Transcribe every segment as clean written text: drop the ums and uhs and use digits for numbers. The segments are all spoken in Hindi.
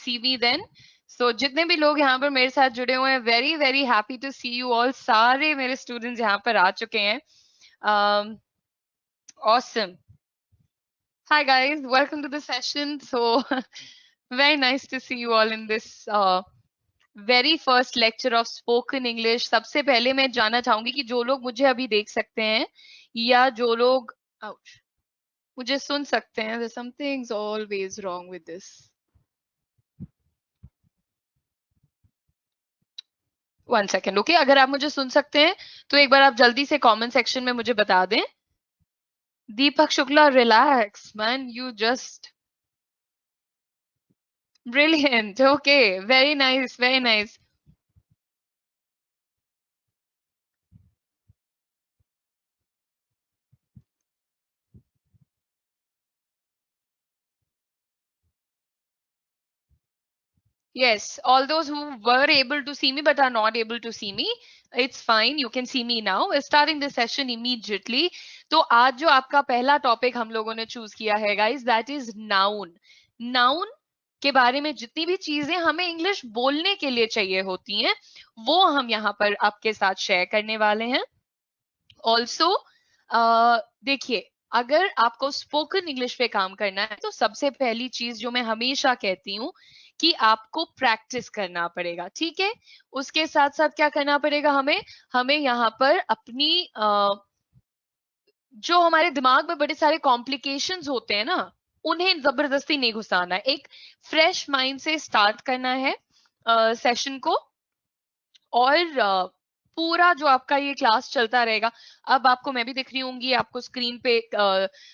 see me then. So जितने भी लोग यहाँ पर मेरे साथ जुड़े हुए हैं, very very happy to see you all. सारे मेरे students यहाँ पर आ चुके हैं. Awesome. Hi guys, welcome to the session. So very nice to see you all in this very first lecture of spoken English. सबसे पहले मैं जानना चाहूंगी कि जो लोग मुझे अभी देख सकते हैं या जो लोग ouch, मुझे सुन सकते हैं. There's something's always wrong with this. One second, okay? अगर आप मुझे सुन सकते हैं तो एक बार आप जल्दी से comment section में मुझे बता दें. Deepak Shukla, relax, man. You just brilliant. Okay, very nice, very nice. Yes, all those who were able to see me but are not able to see me, it's fine. You can see me now. We're starting the session immediately. तो आज जो आपका पहला टॉपिक हम लोगों ने चूज किया है guys, that is noun. Noun के बारे में जितनी भी चीजें हमें इंग्लिश बोलने के लिए चाहिए होती हैं, वो हम यहाँ पर आपके साथ शेयर करने वाले हैं. ऑल्सो देखिए, अगर आपको स्पोकन इंग्लिश पे काम करना है तो सबसे पहली चीज जो मैं हमेशा कहती हूँ कि आपको प्रैक्टिस करना पड़ेगा. ठीक है, उसके साथ साथ क्या करना पड़ेगा हमें हमें यहाँ पर अपनी जो हमारे दिमाग में बड़े सारे कॉम्प्लिकेशंस होते हैं ना, उन्हें जबरदस्ती नहीं घुसाना है. एक फ्रेश माइंड से स्टार्ट करना है सेशन को. और पूरा जो आपका ये क्लास चलता रहेगा. अब आपको मैं भी दिख रही होंगी, आपको स्क्रीन पे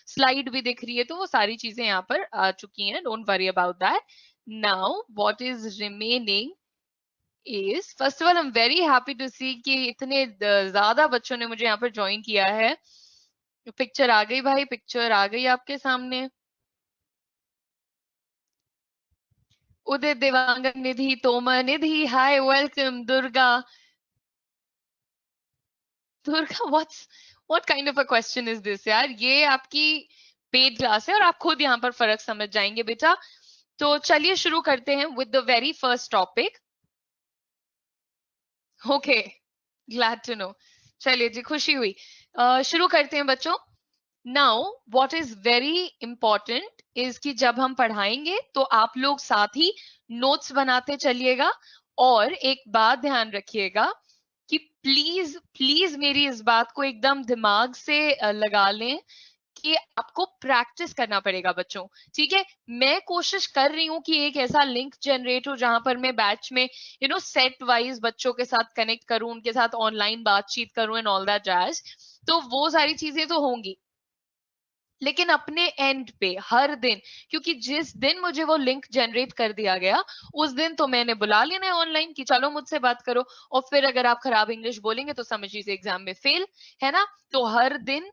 स्लाइड भी दिख रही है, तो वो सारी चीजें यहाँ पर आ चुकी हैं. Don't worry about that. Now what is remaining is, first of all I am very happy to see कि इतने ज्यादा बच्चों ने मुझे यहाँ पर ज्वाइन किया है. पिक्चर आ गई भाई, पिक्चर आ गई आपके सामने. Udit, Dewangan, Nidhi, Tomar, Nidhi hi, welcome. Durga, Durga, what kind of a question is this यार? ये आपकी पेड क्लास है और आप खुद यहाँ पर फर्क समझ जाएंगे बेटा. तो चलिए शुरू करते हैं with the very first topic. Okay, glad to know. चलिए जी, खुशी हुई. शुरू करते हैं बच्चों. Now what is very important is कि जब हम पढ़ाएंगे तो आप लोग साथ ही नोट्स बनाते चलिएगा. और एक बात ध्यान रखिएगा कि प्लीज प्लीज मेरी इस बात को एकदम दिमाग से लगा लें कि आपको प्रैक्टिस करना पड़ेगा बच्चों. ठीक है, मैं कोशिश कर रही हूं कि एक ऐसा लिंक जनरेट हो जहां पर मैं बैच में सेट वाइज बच्चों के साथ कनेक्ट करूं, उनके साथ ऑनलाइन बातचीत करूं एंड ऑल दैट जैज. तो वो सारी चीजें तो होंगी, लेकिन अपने एंड पे हर दिन, क्योंकि जिस दिन मुझे वो लिंक जनरेट कर दिया गया उस दिन तो मैंने बुला लेना है ऑनलाइन कि चलो मुझसे बात करो. और फिर अगर आप खराब इंग्लिश बोलेंगे तो समझ लीजिए एग्जाम में फेल, है ना. तो हर दिन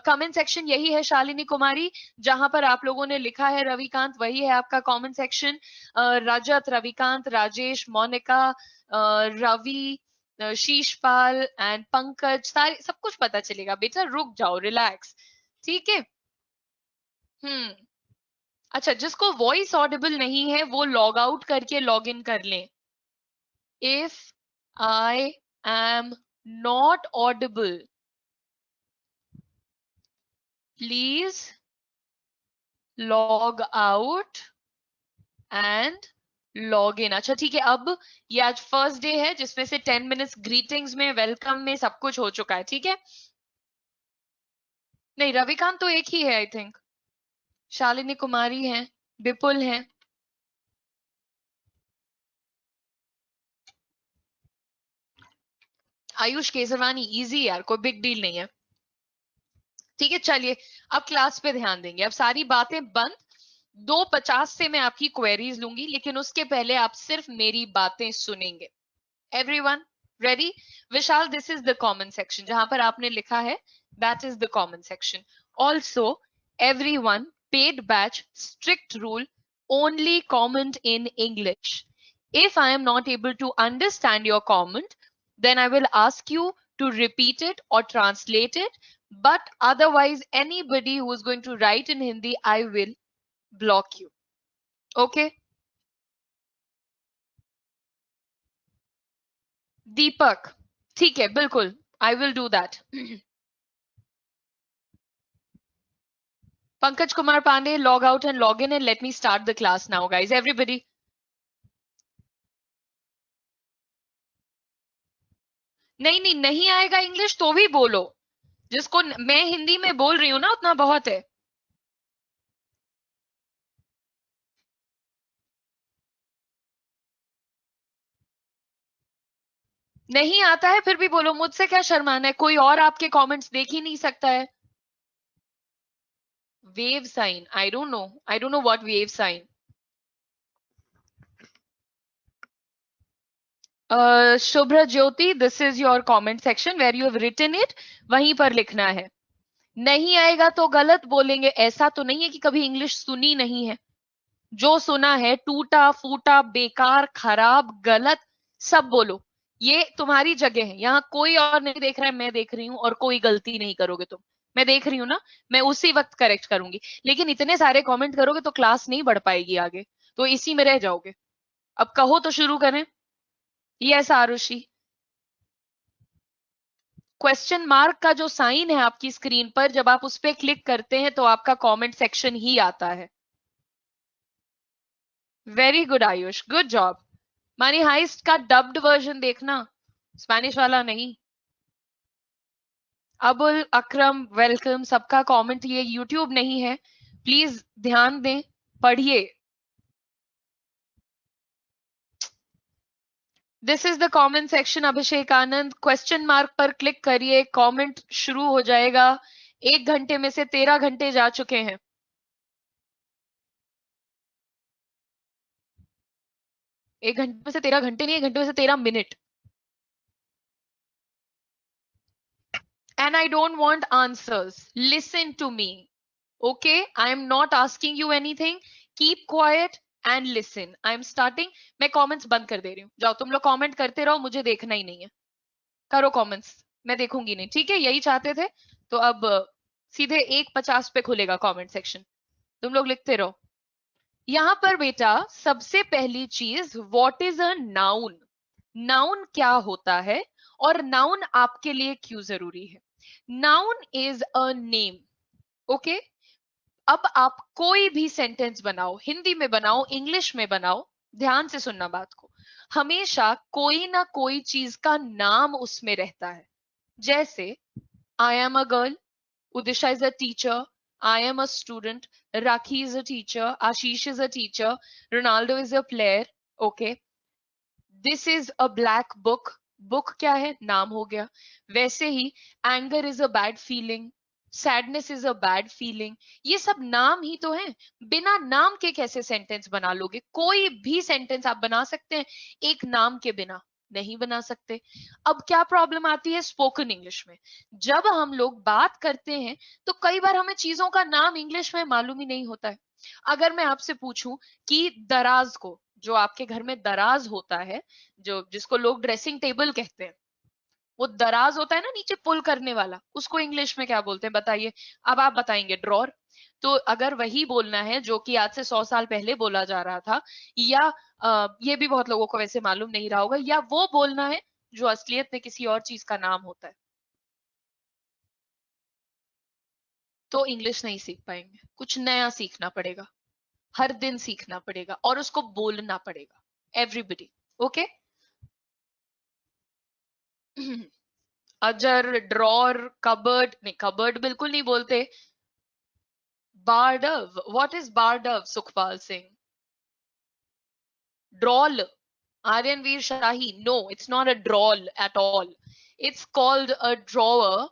कमेंट सेक्शन यही है शालिनी कुमारी, जहां पर आप लोगों ने लिखा है रविकांत, वही है आपका comment section. Rajat, Ravikant, Rajesh, Monika, Ravi, Sheeshpal and Pankaj, सारे सब कुछ पता चलेगा बेटा. रुक जाओ, रिलैक्स. ठीक है. अच्छा, जिसको वॉइस ऑडिबल नहीं है वो लॉग आउट करके लॉग इन कर लें. If I am not Audible, please log out and log in. अच्छा ठीक है, अब ये आज फर्स्ट डे है जिसमें से 10 मिनट्स ग्रीटिंग्स में, वेलकम में सब कुछ हो चुका है. ठीक है, नहीं रविकांत तो एक ही है आई थिंक. शालिनी कुमारी है, विपुल है. आयुष केसरवानी, इजी यार, कोई बिग डील नहीं है. ठीक है, चलिए अब क्लास पे ध्यान देंगे. अब सारी बातें बंद. 2:50 से मैं आपकी क्वेरीज लूंगी, लेकिन उसके पहले आप सिर्फ मेरी बातें सुनेंगे. Everyone ready? Vishal, this is the common section जहां पर आपने लिखा है, that is the common section. Also everyone, paid batch, strict rule, only comment in English. If I am not able to understand your comment, then I will ask you to repeat it or translate it. But otherwise, anybody who is going to write in Hindi, I will block you. Okay? दीपक, ठीक है, बिल्कुल, I will do that. Pankaj Kumar Pandey, log out and log in and let me start the class now, guys. Everybody. नहीं नहीं नहीं आएगा इंग्लिश तो भी बोलो, जिसको मैं हिंदी में बोल रही हूँ ना उतना बहुत है। नहीं आता है फिर भी बोलो, मुझसे क्या शर्माना है, कोई और आपके कमेंट्स देख ही नहीं सकता है। Wave sign, I don't know what wave sign. Shubhra Jyoti, this is your comment section where you have written it, वहीं पर लिखना है। नहीं आएगा तो गलत बोलेंगे, ऐसा तो नहीं है कि कभी इंग्लिश सुनी नहीं है। जो सुना है टूटा फूटा बेकार खराब गलत सब बोलो, ये तुम्हारी जगह है, यहाँ कोई और नहीं देख रहा है, मैं देख रही हूँ, और कोई गलती नहीं करोगे तुम। मैं देख रही हूँ ना, मैं उसी वक्त करेक्ट करूंगी, लेकिन इतने सारे कमेंट करोगे तो क्लास नहीं बढ़ पाएगी आगे, तो इसी में रह जाओगे। अब कहो तो शुरू करें। यस आरुषि। क्वेश्चन मार्क का जो साइन है आपकी स्क्रीन पर, जब आप उस पर क्लिक करते हैं तो आपका कमेंट सेक्शन ही आता है। Very good Ayush, good job. Money heist का डब्ड वर्जन देखना, स्पेनिश वाला नहीं। अबुल अकरम वेलकम, सबका कमेंट, ये यूट्यूब नहीं है, प्लीज ध्यान दें, पढ़िए। This is the comment section. Abhishek Anand, question mark पर क्लिक करिए, कमेंट शुरू हो जाएगा। 1 घंटे में से 13 घंटे जा चुके हैं। एक घंटे में से 13 घंटे नहीं, 1 घंटे में से 13 minute. And I don't want answers. Listen to me. Okay? I am not asking you anything. Keep quiet and listen. I am starting. मैं comments बंद कर दे रही हूँ, जाओ तुम लोग comment करते रहो, मुझे देखना ही नहीं है। करो comments, मैं देखूंगी नहीं, ठीक है? यही चाहते थे तो अब सीधे 1:50 पे खुलेगा comment section, तुम लोग लिखते रहो। यहां पर बेटा सबसे पहली चीज, what is a noun. Noun क्या होता है और नाउन आपके लिए क्यों जरूरी है। Noun is a name. Okay, अब आप कोई भी सेंटेंस बनाओ, हिंदी में बनाओ, इंग्लिश में बनाओ, ध्यान से सुनना बात को, हमेशा कोई ना कोई चीज का नाम उसमें रहता है। जैसे I am a girl, Udisha is a teacher, I am a student, Rakhi is a teacher, Ashish is a teacher, Ronaldo is a player, okay. This is a black book, book क्या है, नाम हो गया। वैसे ही anger is a bad feeling, sadness is a bad feeling, ये सब नाम ही तो है। बिना नाम के कैसे सेंटेंस बना लोगे, कोई भी सेंटेंस आप बना सकते हैं, एक नाम के बिना नहीं बना सकते। अब क्या प्रॉब्लम आती है स्पोकन इंग्लिश में, जब हम लोग बात करते हैं तो कई बार हमें चीजों का नाम इंग्लिश में मालूम ही नहीं होता है। अगर मैं आपसे पूछूं कि दराज को, जो आपके घर में दराज होता है, जो जिसको लोग ड्रेसिंग टेबल कहते हैं, वो दराज होता है ना नीचे पुल करने वाला, उसको इंग्लिश में क्या बोलते हैं बताइए। अब आप बताएंगे ड्रॉर। तो अगर वही बोलना है जो कि आज से 100 साल पहले बोला जा रहा था, या ये भी बहुत लोगों को वैसे मालूम नहीं रहा होगा, या वो बोलना है जो असलियत में किसी और चीज का नाम होता है, तो इंग्लिश नहीं सीख पाएंगे। कुछ नया सीखना पड़ेगा, हर दिन सीखना पड़ेगा और उसको बोलना पड़ेगा। Everybody okay. Ajar, drawer, cupboard, नहीं कबर्ड बिल्कुल नहीं बोलते। बारडव, व्हाट इज बारडव Sukhpal Singh. Drawl, Aryanveer Shahi, no it's not a drawl at all, it's called a drawer,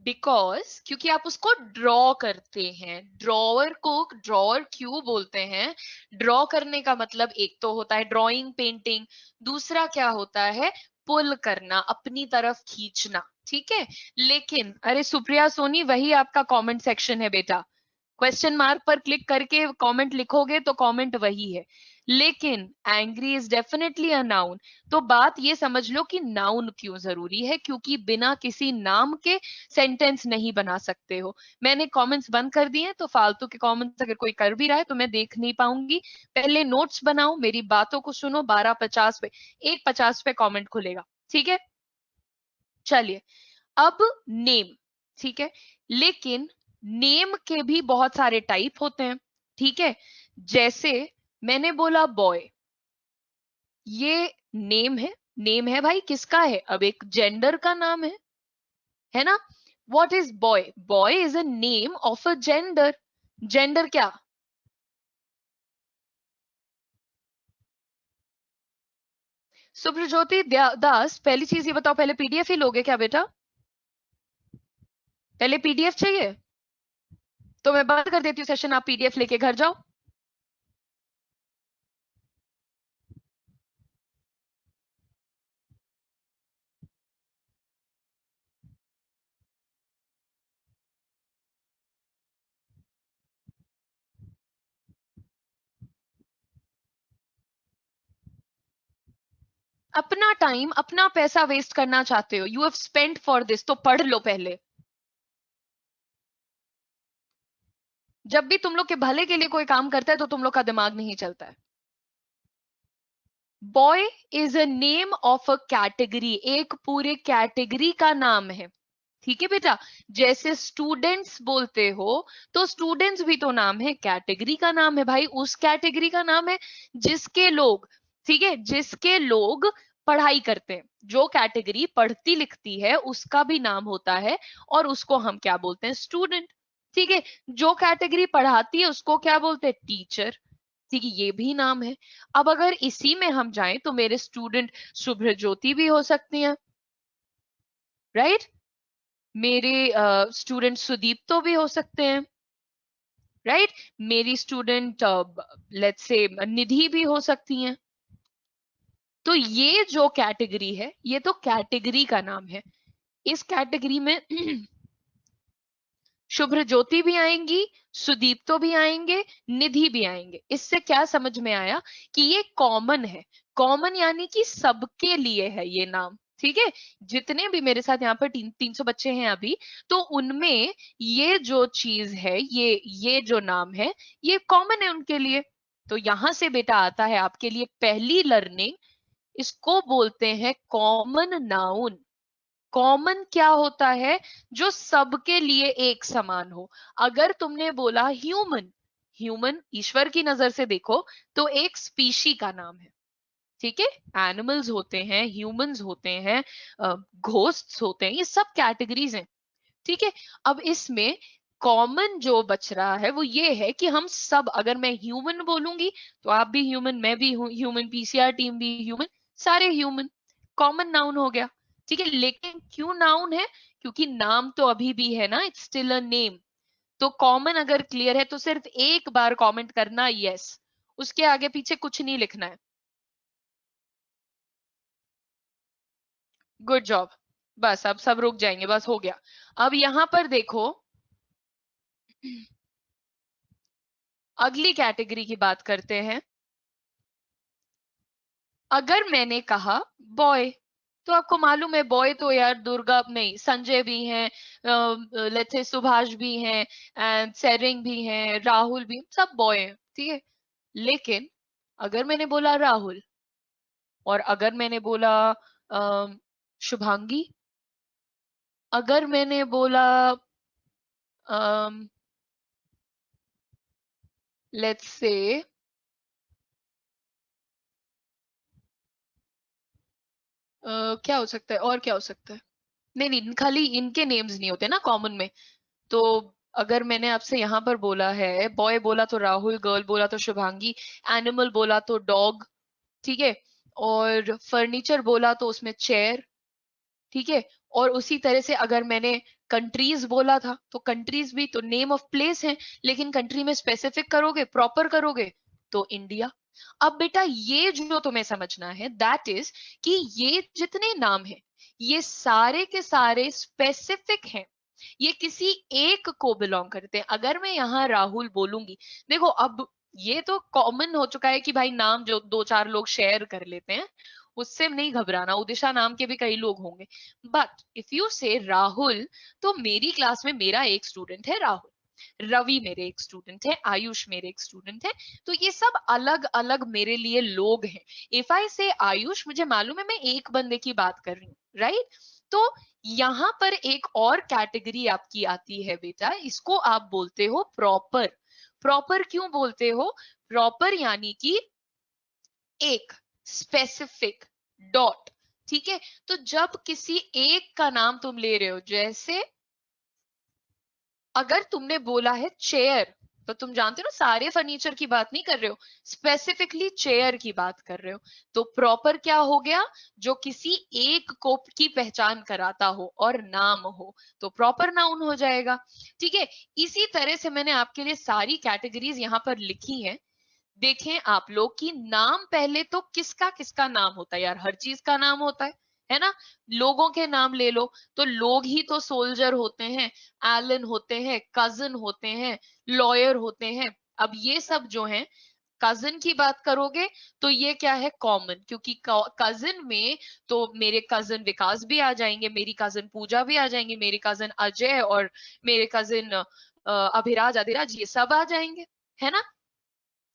because क्योंकि आप उसको ड्रॉ करते हैं। ड्रॉअर को ड्रॉअर क्यों बोलते हैं, ड्रॉ करने का मतलब एक तो होता है ड्राइंग पेंटिंग, दूसरा क्या होता है पुल करना, अपनी तरफ खींचना, ठीक है। लेकिन अरे सुप्रिया सोनी, वही आपका कमेंट सेक्शन है बेटा, क्वेश्चन मार्क पर क्लिक करके कमेंट लिखोगे तो कमेंट वही है, लेकिन angry is definitely a noun. तो बात ये समझ लो कि नाउन क्यों जरूरी है, क्योंकि बिना किसी नाम के सेंटेंस नहीं बना सकते हो। मैंने कमेंट्स बंद कर दिए हैं, तो फालतू के कमेंट्स अगर कोई कर भी रहा है तो मैं देख नहीं पाऊंगी। पहले नोट्स बनाओ, मेरी बातों को सुनो। 12:50 पे 1:50 पे कमेंट खुलेगा, ठीक है। चलिए, अब नेम, ठीक है, लेकिन नेम के भी बहुत सारे टाइप होते हैं, ठीक है। जैसे मैंने बोला बॉय, ये नेम है। नेम है भाई, किसका है? अब एक जेंडर का नाम है ना। What is boy? Boy is a name of a gender. Gender क्या? सुब्रज्योति दास, पहली चीज ये बताओ, पहले पीडीएफ ही लोगे क्या बेटा? पहले पीडीएफ चाहिए? तो मैं बंद कर देती हूँ सेशन, आप पीडीएफ लेके घर जाओ। अपना टाइम, अपना पैसा वेस्ट करना चाहते हो, you have spent for this, तो पढ़ लो पहले। जब भी तुम लोग के भले के लिए कोई काम करता है तो तुम लोग का दिमाग नहीं चलता है। Boy is a name of a category, एक पूरे कैटेगरी का नाम है, ठीक है बेटा। जैसे स्टूडेंट्स बोलते हो, तो स्टूडेंट्स भी तो नाम है, कैटेगरी का नाम है भाई, उस कैटेगरी का नाम है जिसके लोग, ठीक है, जिसके लोग पढ़ाई करते हैं। जो कैटेगरी पढ़ती लिखती है उसका भी नाम होता है, और उसको हम क्या बोलते हैं? स्टूडेंट, ठीक है। जो कैटेगरी पढ़ाती है उसको क्या बोलते हैं? टीचर, ठीक है, ये भी नाम है। अब अगर इसी में हम जाएं तो मेरे स्टूडेंट शुभ्रज्योति भी हो सकती हैं, राइट। मेरे स्टूडेंट सुदीप तो भी हो सकते हैं, राइट। मेरी स्टूडेंट लेट्स से निधि भी हो सकती हैं। तो ये जो कैटेगरी है, ये तो कैटेगरी का नाम है। इस कैटेगरी में शुभ्र ज्योति भी आएंगी, सुदीप तो भी आएंगे, निधि भी आएंगे। इससे क्या समझ में आया? कि ये कॉमन है। कॉमन यानी कि सबके लिए है ये नाम, ठीक है। जितने भी मेरे साथ यहाँ पर 300 बच्चे हैं अभी, तो उनमें ये जो चीज है, ये जो नाम है, ये कॉमन है उनके लिए। तो यहां से बेटा आता है आपके लिए पहली लर्निंग, इसको बोलते हैं कॉमन नाउन। कॉमन क्या होता है? जो सबके लिए एक समान हो। अगर तुमने बोला ह्यूमन, ह्यूमन ईश्वर की नजर से देखो तो एक स्पीशी का नाम है, ठीक है। एनिमल्स होते हैं, ह्यूमंस होते हैं, घोस्ट्स होते हैं, ये सब कैटेगरीज हैं, ठीक है। अब इसमें कॉमन जो बच रहा है वो ये है कि हम सब, अगर मैं ह्यूमन बोलूंगी तो आप भी ह्यूमन, मैं भी ह्यूमन, पीसीआर टीम भी ह्यूमन, सारे ह्यूमन। कॉमन नाउन हो गया, ठीक है। लेकिन क्यों नाउन है? क्योंकि नाम तो अभी भी है ना, इट्स स्टिल अ नेम। तो कॉमन अगर क्लियर है तो सिर्फ एक बार कमेंट करना यस, उसके आगे पीछे कुछ नहीं लिखना है। Good job. बस अब सब रुक जाएंगे, बस हो गया। अब यहां पर देखो, अगली कैटेगरी की बात करते हैं। अगर मैंने कहा बॉय, तो आपको मालूम है बॉय तो यार दुर्गा नहीं, संजय भी हैं, लेट्स से सुभाष भी हैं, एंड सेरिंग भी हैं, राहुल भी, सब बॉय हैं, ठीक है। लेकिन अगर मैंने बोला राहुल, और अगर मैंने बोला शुभांगी, अगर मैंने बोला लेट्स से क्या हो सकता है, और क्या हो सकता है? नहीं नहीं, खाली इनके नेम्स नहीं होते ना कॉमन में। तो अगर मैंने आपसे यहाँ पर बोला है, बॉय बोला तो राहुल, गर्ल बोला तो शुभांगी, एनिमल बोला तो डॉग, ठीक है, और फर्नीचर बोला तो उसमें चेयर, ठीक है। और उसी तरह से अगर मैंने कंट्रीज बोला था तो कंट्रीज भी तो नेम ऑफ प्लेस है, लेकिन कंट्री में स्पेसिफिक करोगे, प्रॉपर करोगे, तो इंडिया। अब बेटा ये जो तुम्हें समझना है दैट इज कि ये जितने नाम हैं, ये सारे के सारे स्पेसिफिक हैं। ये किसी एक को बिलोंग करते हैं। अगर मैं यहाँ राहुल बोलूंगी, देखो अब ये तो कॉमन हो चुका है कि भाई नाम जो दो चार लोग शेयर कर लेते हैं, उससे नहीं घबराना, उदिशा नाम के भी कई लोग होंगे। बट इफ यू से राहुल, तो मेरी क्लास में मेरा एक स्टूडेंट है राहुल, रवि मेरे एक स्टूडेंट है, आयुष मेरे एक स्टूडेंट है, तो ये सब अलग अलग मेरे लिए लोग हैं। इफ आई से आयुष, मुझे मालूम है मैं एक बंदे की बात कर रही हूँ, राइट? तो यहाँ पर एक और कैटेगरी आपकी आती है बेटा, इसको आप बोलते हो प्रॉपर। प्रॉपर क्यों बोलते हो? प्रॉपर यानी कि एक स्पेसिफिक डॉट, ठीक है? तो जब किसी एक का नाम तुम ले रहे हो, जैसे अगर तुमने बोला है चेयर, तो तुम जानते हो ना सारे फर्नीचर की बात नहीं कर रहे हो, स्पेसिफिकली चेयर की बात कर रहे हो। तो प्रॉपर क्या हो गया? जो किसी एक को की पहचान कराता हो और नाम हो, तो प्रॉपर नाउन हो जाएगा। ठीक है, इसी तरह से मैंने आपके लिए सारी कैटेगरीज यहाँ पर लिखी हैं। देखें आप लोग कि नाम पहले तो किसका किसका नाम होता है यार, हर चीज का नाम होता है ना? लोगों के नाम ले लो, तो लोग ही तो सोल्जर होते हैं, एलन होते हैं, कजिन होते हैं, लॉयर होते हैं। अब ये सब जो हैं, कजिन की बात करोगे तो ये क्या है? कॉमन, क्योंकि कजिन में तो मेरे कजिन विकास भी आ जाएंगे, मेरी कजिन पूजा भी आ जाएंगी, मेरे कजिन अजय और मेरे कजिन अभिराज अधिराज, ये सब आ जाएंगे, है ना?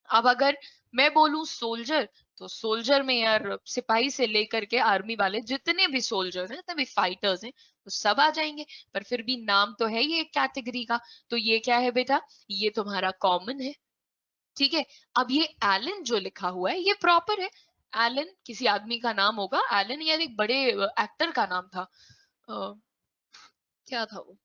अब अगर मैं बोलूं सोल्जर, तो सोल्जर में यार सिपाही से लेकर के आर्मी वाले जितने भी सोल्जर्स हैं, जितने भी फाइटर्स हैं, तो सब आ जाएंगे। पर फिर भी नाम तो है ये एक कैटेगरी का, तो ये क्या है बेटा? ये तुम्हारा कॉमन है। ठीक है, अब ये एलन जो लिखा हुआ है ये प्रॉपर है। एलन किसी आदमी का नाम होगा, एलन यार एक बड़े एक्टर का नाम था, क्या था वो?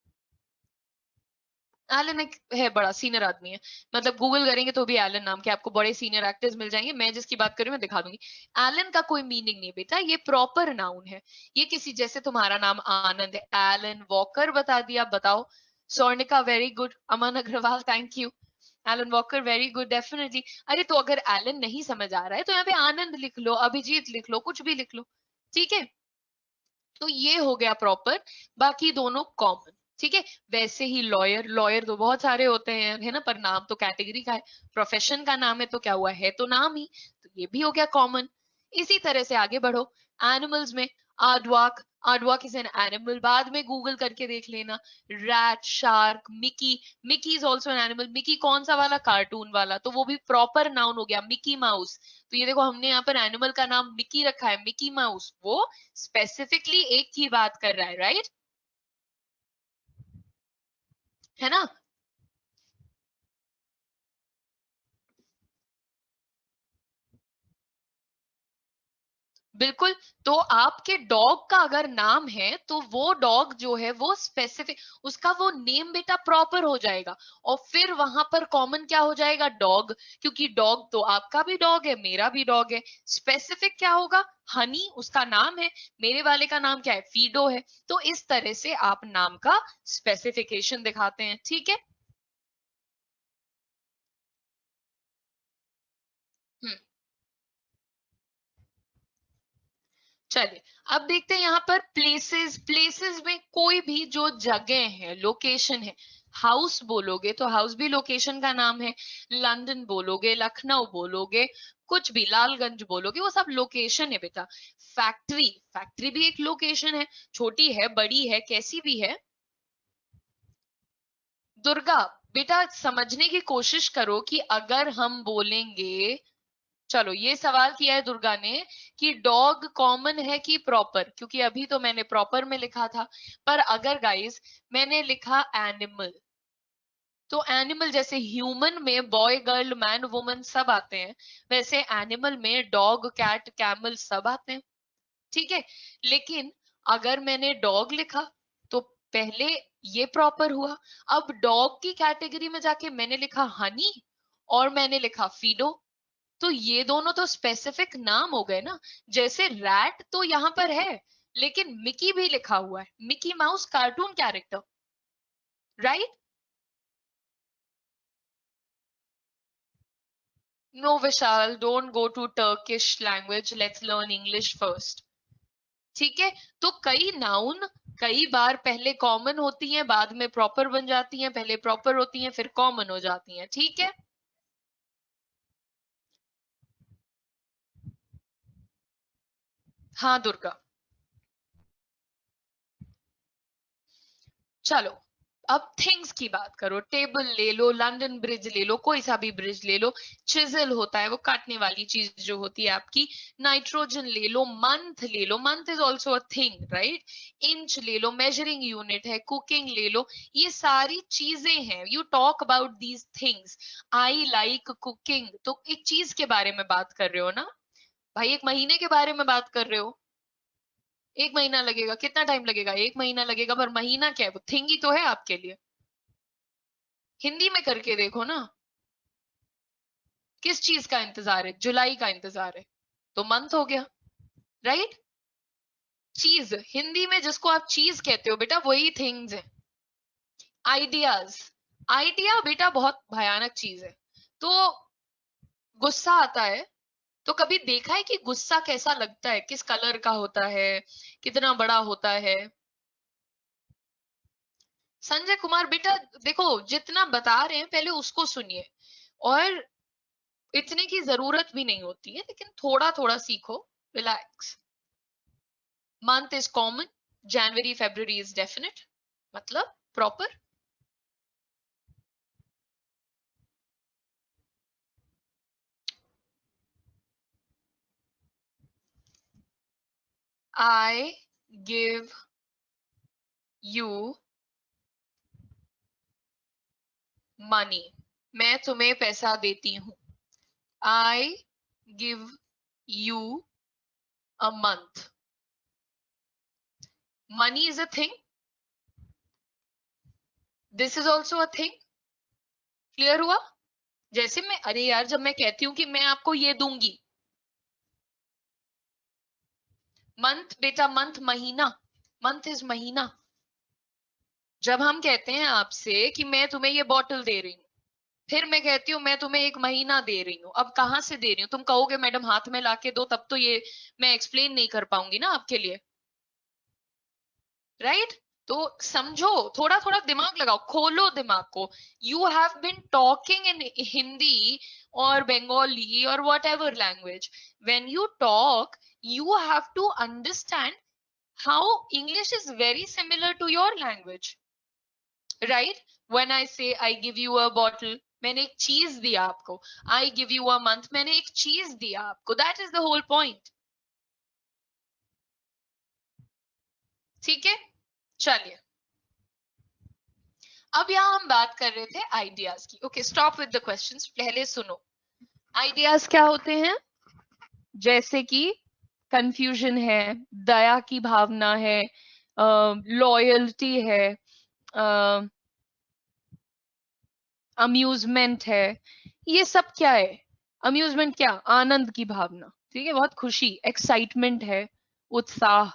एलन एक है, बड़ा सीनियर आदमी है, मतलब गूगल करेंगे तो भी एलन नाम के आपको बड़े सीनियर एक्टर्स मिल जाएंगे। मैं जिसकी बात कर रही हूँ मैं दिखा दूंगी। एलन का कोई मीनिंग नहीं बेटा, ये प्रॉपर नाउन है। ये किसी, जैसे तुम्हारा नाम आनंद है, एलन वॉकर बता दिया, बताओ। Swarnika very good, Aman Agarwal thank you, Alan Walker very good definitely. अरे तो अगर एलन नहीं समझ आ रहा है तो यहाँ पे आनंद लिख लो, अभिजीत लिख लो, कुछ भी लिख लो, ठीक है? तो ये हो गया प्रॉपर, बाकी दोनों कॉमन। ठीक है, वैसे ही लॉयर, लॉयर तो बहुत सारे होते हैं, है ना? पर नाम तो कैटेगरी का है, प्रोफेशन का नाम है तो क्या हुआ, है तो नाम ही, तो ये भी हो गया कॉमन। इसी तरह से आगे बढ़ो, एनिमल्स में आर्डवाक, आर्डवाक इज एन एनिमल, बाद में गूगल करके देख लेना। Rat, shark, Mickey, Mickey is also an animal. Mickey कौन सा वाला? कार्टून वाला, तो वो भी प्रॉपर नाउन हो गया। मिकी माउस, तो ये देखो हमने यहाँ पर एनिमल का नाम मिकी रखा है, मिकी माउस, वो स्पेसिफिकली एक की बात कर रहा है, राइट? है ना? बिल्कुल। तो आपके डॉग का अगर नाम है तो वो डॉग जो है वो स्पेसिफिक, उसका वो नेम बेटा प्रॉपर हो जाएगा, और फिर वहां पर कॉमन क्या हो जाएगा? डॉग, क्योंकि डॉग तो आपका भी डॉग है, मेरा भी डॉग है। स्पेसिफिक क्या होगा? हनी उसका नाम है, मेरे वाले का नाम क्या है? फीडो है। तो इस तरह से आप नाम का स्पेसिफिकेशन दिखाते हैं, ठीक है? हम्म, चलिए अब देखते हैं यहाँ पर प्लेसेस। प्लेसेस में कोई भी जो जगह है, लोकेशन है। हाउस बोलोगे तो हाउस भी लोकेशन का नाम है, लंदन बोलोगे, लखनऊ बोलोगे, कुछ भी, लालगंज बोलोगे, वो सब लोकेशन है बेटा। फैक्ट्री, फैक्ट्री भी एक लोकेशन है, छोटी है बड़ी है कैसी भी है। दुर्गा, बेटा समझने की कोशिश करो कि अगर हम बोलेंगे, चलो ये सवाल किया है दुर्गा ने कि डॉग कॉमन है कि प्रॉपर, क्योंकि अभी तो मैंने प्रॉपर में लिखा था। पर अगर गाइस मैंने लिखा एनिमल, तो एनिमल जैसे ह्यूमन में बॉय गर्ल मैन वुमन सब आते हैं, वैसे एनिमल में डॉग कैट कैमल सब आते हैं, ठीक है? लेकिन अगर मैंने डॉग लिखा तो पहले ये प्रॉपर हुआ। अब डॉग की कैटेगरी में जाके मैंने लिखा हनी और मैंने लिखा फीडो, तो ये दोनों तो स्पेसिफिक नाम हो गए ना। जैसे रैट तो यहाँ पर है, लेकिन मिकी भी लिखा हुआ है, Mickey Mouse cartoon character, right? No Vishal, don't go to Turkish language, let's learn English first. ठीक है, तो कई नाउन कई बार पहले कॉमन होती हैं, बाद में प्रॉपर बन जाती हैं, पहले प्रॉपर होती हैं, फिर कॉमन हो जाती हैं, ठीक है। हाँ दुर्गा, चलो अब थिंग्स की बात करो। टेबल ले लो, लंदन ब्रिज ले लो, कोई सा भी ब्रिज ले लो। चिजल होता है वो काटने वाली चीज जो होती है आपकी। नाइट्रोजन ले लो, मंथ ले लो, month is also a thing right. Inch ले लो, मेजरिंग यूनिट है। कुकिंग ले लो, ये सारी चीजें हैं। You talk about these things. I like cooking, तो एक चीज के बारे में बात कर रहे हो ना भाई, एक महीने के बारे में बात कर रहे हो। एक महीना लगेगा, कितना टाइम लगेगा, एक महीना लगेगा, पर महीना क्या है, वो थिंग ही तो है आपके लिए। हिंदी में करके देखो ना। किस चीज का इंतजार है, जुलाई का इंतजार है, तो मंथ हो गया राइट। चीज हिंदी में जिसको आप चीज कहते हो बेटा, वही थिंग्स है। आइडियाज, आइडिया बेटा बहुत भयानक चीज है। तो गुस्सा आता है, तो कभी देखा है कि गुस्सा कैसा लगता है, किस कलर का होता है, कितना बड़ा होता है। संजय कुमार बेटा देखो, जितना बता रहे हैं पहले उसको सुनिए, और इतने की जरूरत भी नहीं होती है, लेकिन थोड़ा थोड़ा सीखो। Relax. Month is common, January February is definite, मतलब proper. I give you money, मैं तुम्हें पैसा देती हूं। I give you a month. Money is a thing, this is also a thing. Clear हुआ। जैसे मैं, अरे यार जब मैं कहती हूँ कि मैं आपको ये दूंगी। मंथ बेटा, मंथ महीना, मंथ इज महीना। जब हम कहते हैं आपसे कि मैं तुम्हें ये बॉटल दे रही हूँ, फिर मैं कहती हूँ मैं तुम्हें एक महीना दे रही हूँ, अब कहाँ से दे रही हूँ, तुम कहोगे मैडम हाथ में लाके दो, तब तो ये मैं एक्सप्लेन नहीं कर पाऊंगी ना आपके लिए राइट। तो समझो, थोड़ा थोड़ा दिमाग लगाओ, खोलो दिमाग को। You have been talking in Hindi और बंगाली और whatever language. When you talk, you have to understand how English is very similar to your language, right? When I say I give you a bottle, मैंने एक चीज दिया आपको। I give you a month, मैंने एक चीज दिया आपको। That is the whole point. ठीक है, चलिए अब यहाँ हम बात कर रहे थे आइडियाज की। Okay, stop with the questions, पहले सुनो। आइडियाज क्या होते हैं? जैसे कि कंफ्यूजन है, दया की भावना है, लॉयल्टी है, अम्यूजमेंट है। ये सब क्या है? अम्यूजमेंट क्या? आनंद की भावना, ठीक है, बहुत खुशी, एक्साइटमेंट है, उत्साह।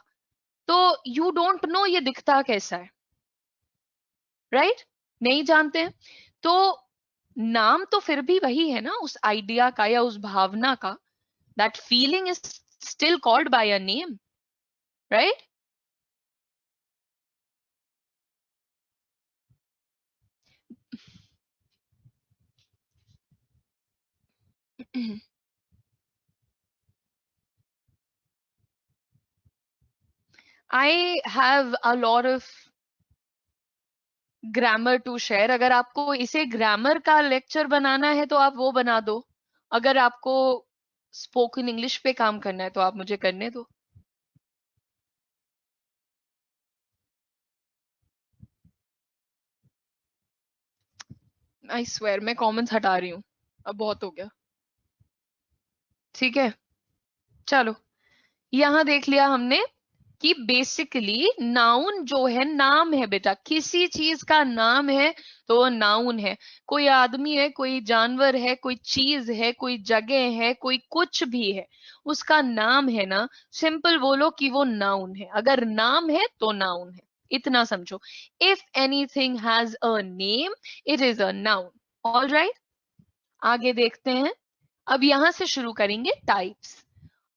तो यू डोंट नो ये दिखता कैसा है, राइट? नहीं जानते हैं। तो नाम तो फिर भी वही है ना उस आइडिया का या उस भावना का। That feeling is still called by a name, right? I have a lot of grammar to share. अगर आपको इसे ग्रामर का लेक्चर बनाना है तो आप वो बना दो। अगर आपको स्पोकन इंग्लिश पे काम करना है तो आप मुझे करने दो। आई स्वेयर मैं कमेंट्स हटा रही हूँ, अब बहुत हो गया। ठीक है, चलो यहां देख लिया हमने कि बेसिकली नाउन जो है, नाम है बेटा, किसी चीज का नाम है तो वो नाउन है। कोई आदमी है, कोई जानवर है, कोई चीज है, कोई जगह है, कोई कुछ भी है, उसका नाम है ना। सिंपल बोलो कि वो नाउन है। अगर नाम है तो नाउन है, इतना समझो। If anything has a name, it is a noun. All right, आगे देखते हैं। अब यहां से शुरू करेंगे types.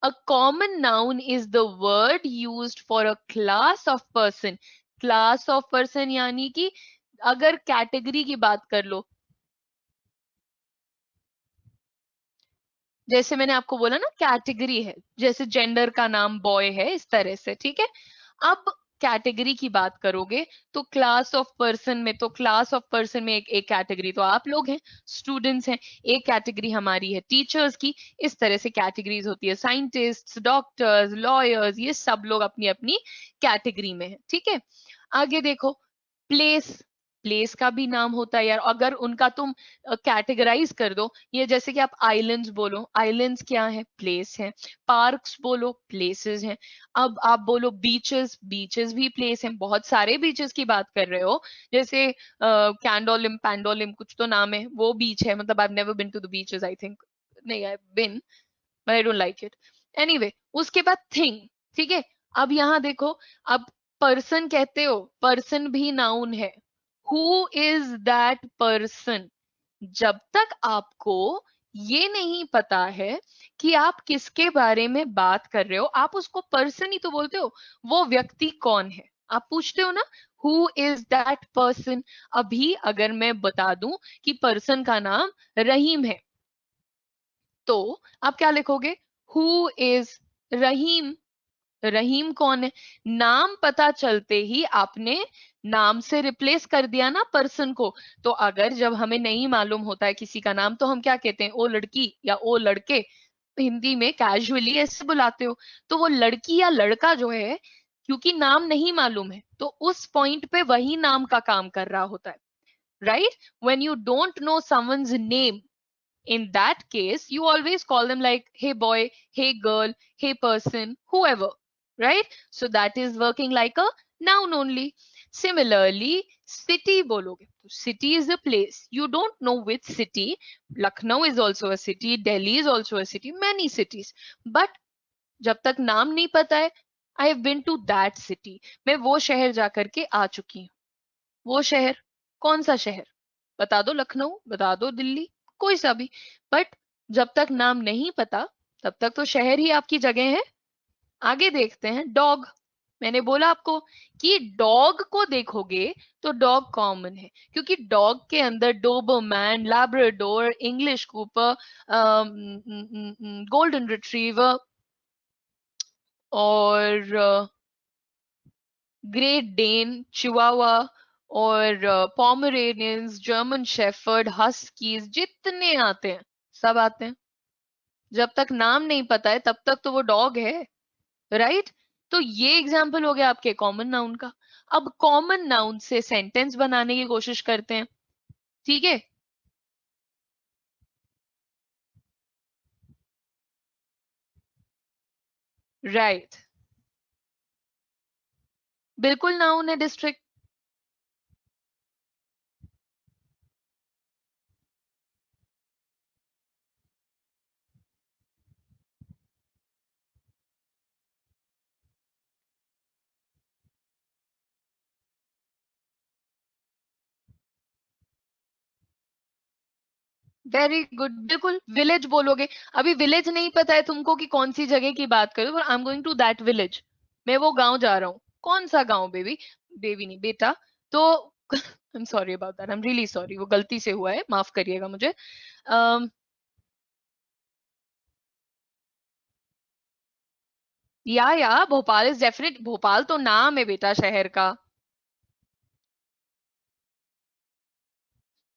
A common noun is the word used for a class of person. Class of person यानी कि अगर कैटेगरी की बात कर लो, जैसे मैंने आपको बोला ना कैटेगरी है, जैसे जेंडर का नाम बॉय है, इस तरह से, ठीक है। अब कैटेगरी की बात करोगे तो क्लास ऑफ पर्सन में, तो क्लास ऑफ पर्सन में एक कैटेगरी तो आप लोग हैं, स्टूडेंट्स हैं। एक कैटेगरी हमारी है टीचर्स की। इस तरह से कैटेगरीज होती है, साइंटिस्ट, डॉक्टर्स, लॉयर्स, ये सब लोग अपनी अपनी कैटेगरी में है, ठीक है। आगे देखो, प्लेस, प्लेस का भी नाम होता है यार, अगर उनका तुम कैटेगराइज कर दो, ये जैसे कि आप आइलैंड्स बोलो, आइलैंड्स क्या है, प्लेस है। पार्क्स बोलो, प्लेसेस हैं। अब आप बोलो बीचेस, बीचेस भी प्लेस हैं, बहुत सारे बीचेस की बात कर रहे हो, जैसे कैंडोलिम, पैंडोलिम कुछ तो नाम है, वो बीच है, मतलब I have never been to the beaches, I think, नहीं I been, but I don't like it. Anyway, उसके बाद थिंग, ठीक है। अब यहाँ देखो, अब पर्सन कहते हो, पर्सन भी नाउन है। Who is that person? जब तक आपको ये नहीं पता है कि आप किसके बारे में बात कर रहे हो, आप उसको पर्सन ही तो बोलते हो। वो व्यक्ति कौन है, आप पूछते हो ना, हु इज दैट पर्सन। अभी अगर मैं बता दूं कि पर्सन का नाम रहीम है, तो आप क्या लिखोगे, हु इज रहीम। रहीम कौन है? नाम पता चलते ही आपने नाम से रिप्लेस कर दिया ना पर्सन को। तो अगर जब हमें नहीं मालूम होता है किसी का नाम, तो हम क्या कहते हैं, ओ लड़की या ओ लड़के, हिंदी में कैजुअली ऐसे बुलाते हो। तो वो लड़की या लड़का जो है, क्योंकि नाम नहीं मालूम है, तो उस पॉइंट पे वही नाम का काम कर रहा होता है, right. When you don't know someone's name, in that case, you always call them like, hey boy, hey girl, hey person, whoever, right? So that is working like a noun only. Similarly, city bologe. City is a place. You don't know which city. Lucknow is also a city. Delhi is also a city. Many cities. But जब तक नाम नहीं पता है, I have been to that city. मैं वो शहर जाकर के आ चुकी हूँ। वो शहर, कौन सा शहर? बता दो, लखनऊ बता दो, दिल्ली, कोई सा भी। बट जब तक नाम नहीं पता, तब तक तो शहर ही आपकी जगह है। आगे देखते हैं, डॉग। मैंने बोला आपको कि डॉग को देखोगे तो डॉग कॉमन है, क्योंकि डॉग के अंदर Dobermann, Labrador, English Cooper, golden retriever और ग्रेट डेन, चिवावा और पोमरेनियंस, जर्मन शेफर्ड, हस्कीज, जितने आते हैं सब आते हैं। जब तक नाम नहीं पता है, तब तक तो वो डॉग है, राइट। तो ये एग्जाम्पल हो गया आपके कॉमन नाउन का। अब कॉमन नाउन से सेंटेंस बनाने की कोशिश करते हैं, ठीक है। राइट, बिल्कुल नाउन है डिस्ट्रिक्ट। वेरी गुड, बिल्कुल विलेज बोलोगे। अभी विलेज नहीं पता है तुमको कि कौन सी जगह की बात करो, पर I am going to that village, मैं वो गांव जा रहा हूँ। कौन सा गांव बेबी? बेबी नहीं बेटा। तो I am sorry about that, I am really sorry, वो गलती से हुआ है, माफ करिएगा मुझे। um, या भोपाल इज डेफिनेट, भोपाल तो नाम है बेटा शहर का।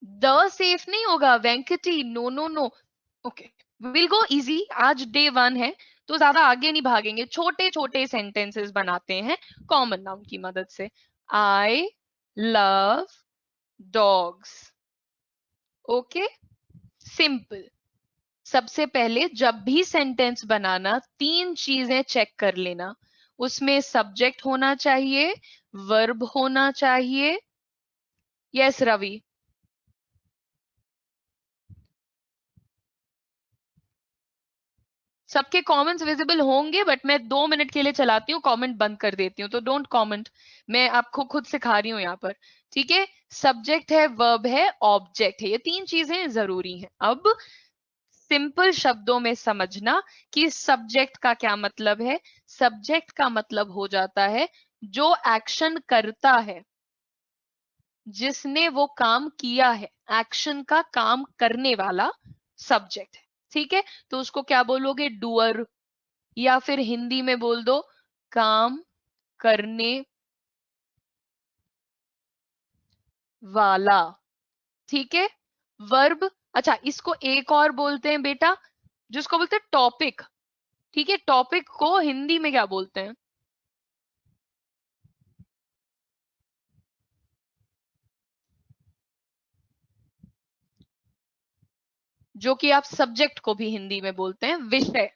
द सेफ नहीं होगा, Venkati, no no no. Okay, will go easy, आज डे वन है, तो ज्यादा आगे नहीं भागेंगे, छोटे छोटे सेंटेंसेस बनाते हैं कॉमन नाउन की मदद से। I love dogs. Okay, simple. सबसे पहले जब भी सेंटेंस बनाना, तीन चीजें चेक कर लेना, उसमें सब्जेक्ट होना चाहिए, वर्ब होना चाहिए। यस रवि। सबके कमेंट्स विजिबल होंगे, बट मैं 2 मिनट के लिए चलाती हूँ, कमेंट बंद कर देती हूँ, तो डोंट कमेंट। मैं आपको खुद सिखा रही हूँ यहाँ पर, ठीक है। सब्जेक्ट है, वर्ब है, ऑब्जेक्ट है, ये तीन चीजें जरूरी हैं। अब सिंपल शब्दों में समझना कि सब्जेक्ट का क्या मतलब है। सब्जेक्ट का मतलब हो जाता है जो एक्शन करता है, जिसने वो काम किया है, एक्शन का काम करने वाला सब्जेक्ट है। ठीक है, तो उसको क्या बोलोगे? डूअर, या फिर हिंदी में बोल दो काम करने वाला। ठीक है, वर्ब। अच्छा, इसको एक और बोलते हैं बेटा, जिसको बोलते हैं टॉपिक। ठीक है, टॉपिक को हिंदी में क्या बोलते हैं? जो कि आप सब्जेक्ट को भी हिंदी में बोलते हैं विषय।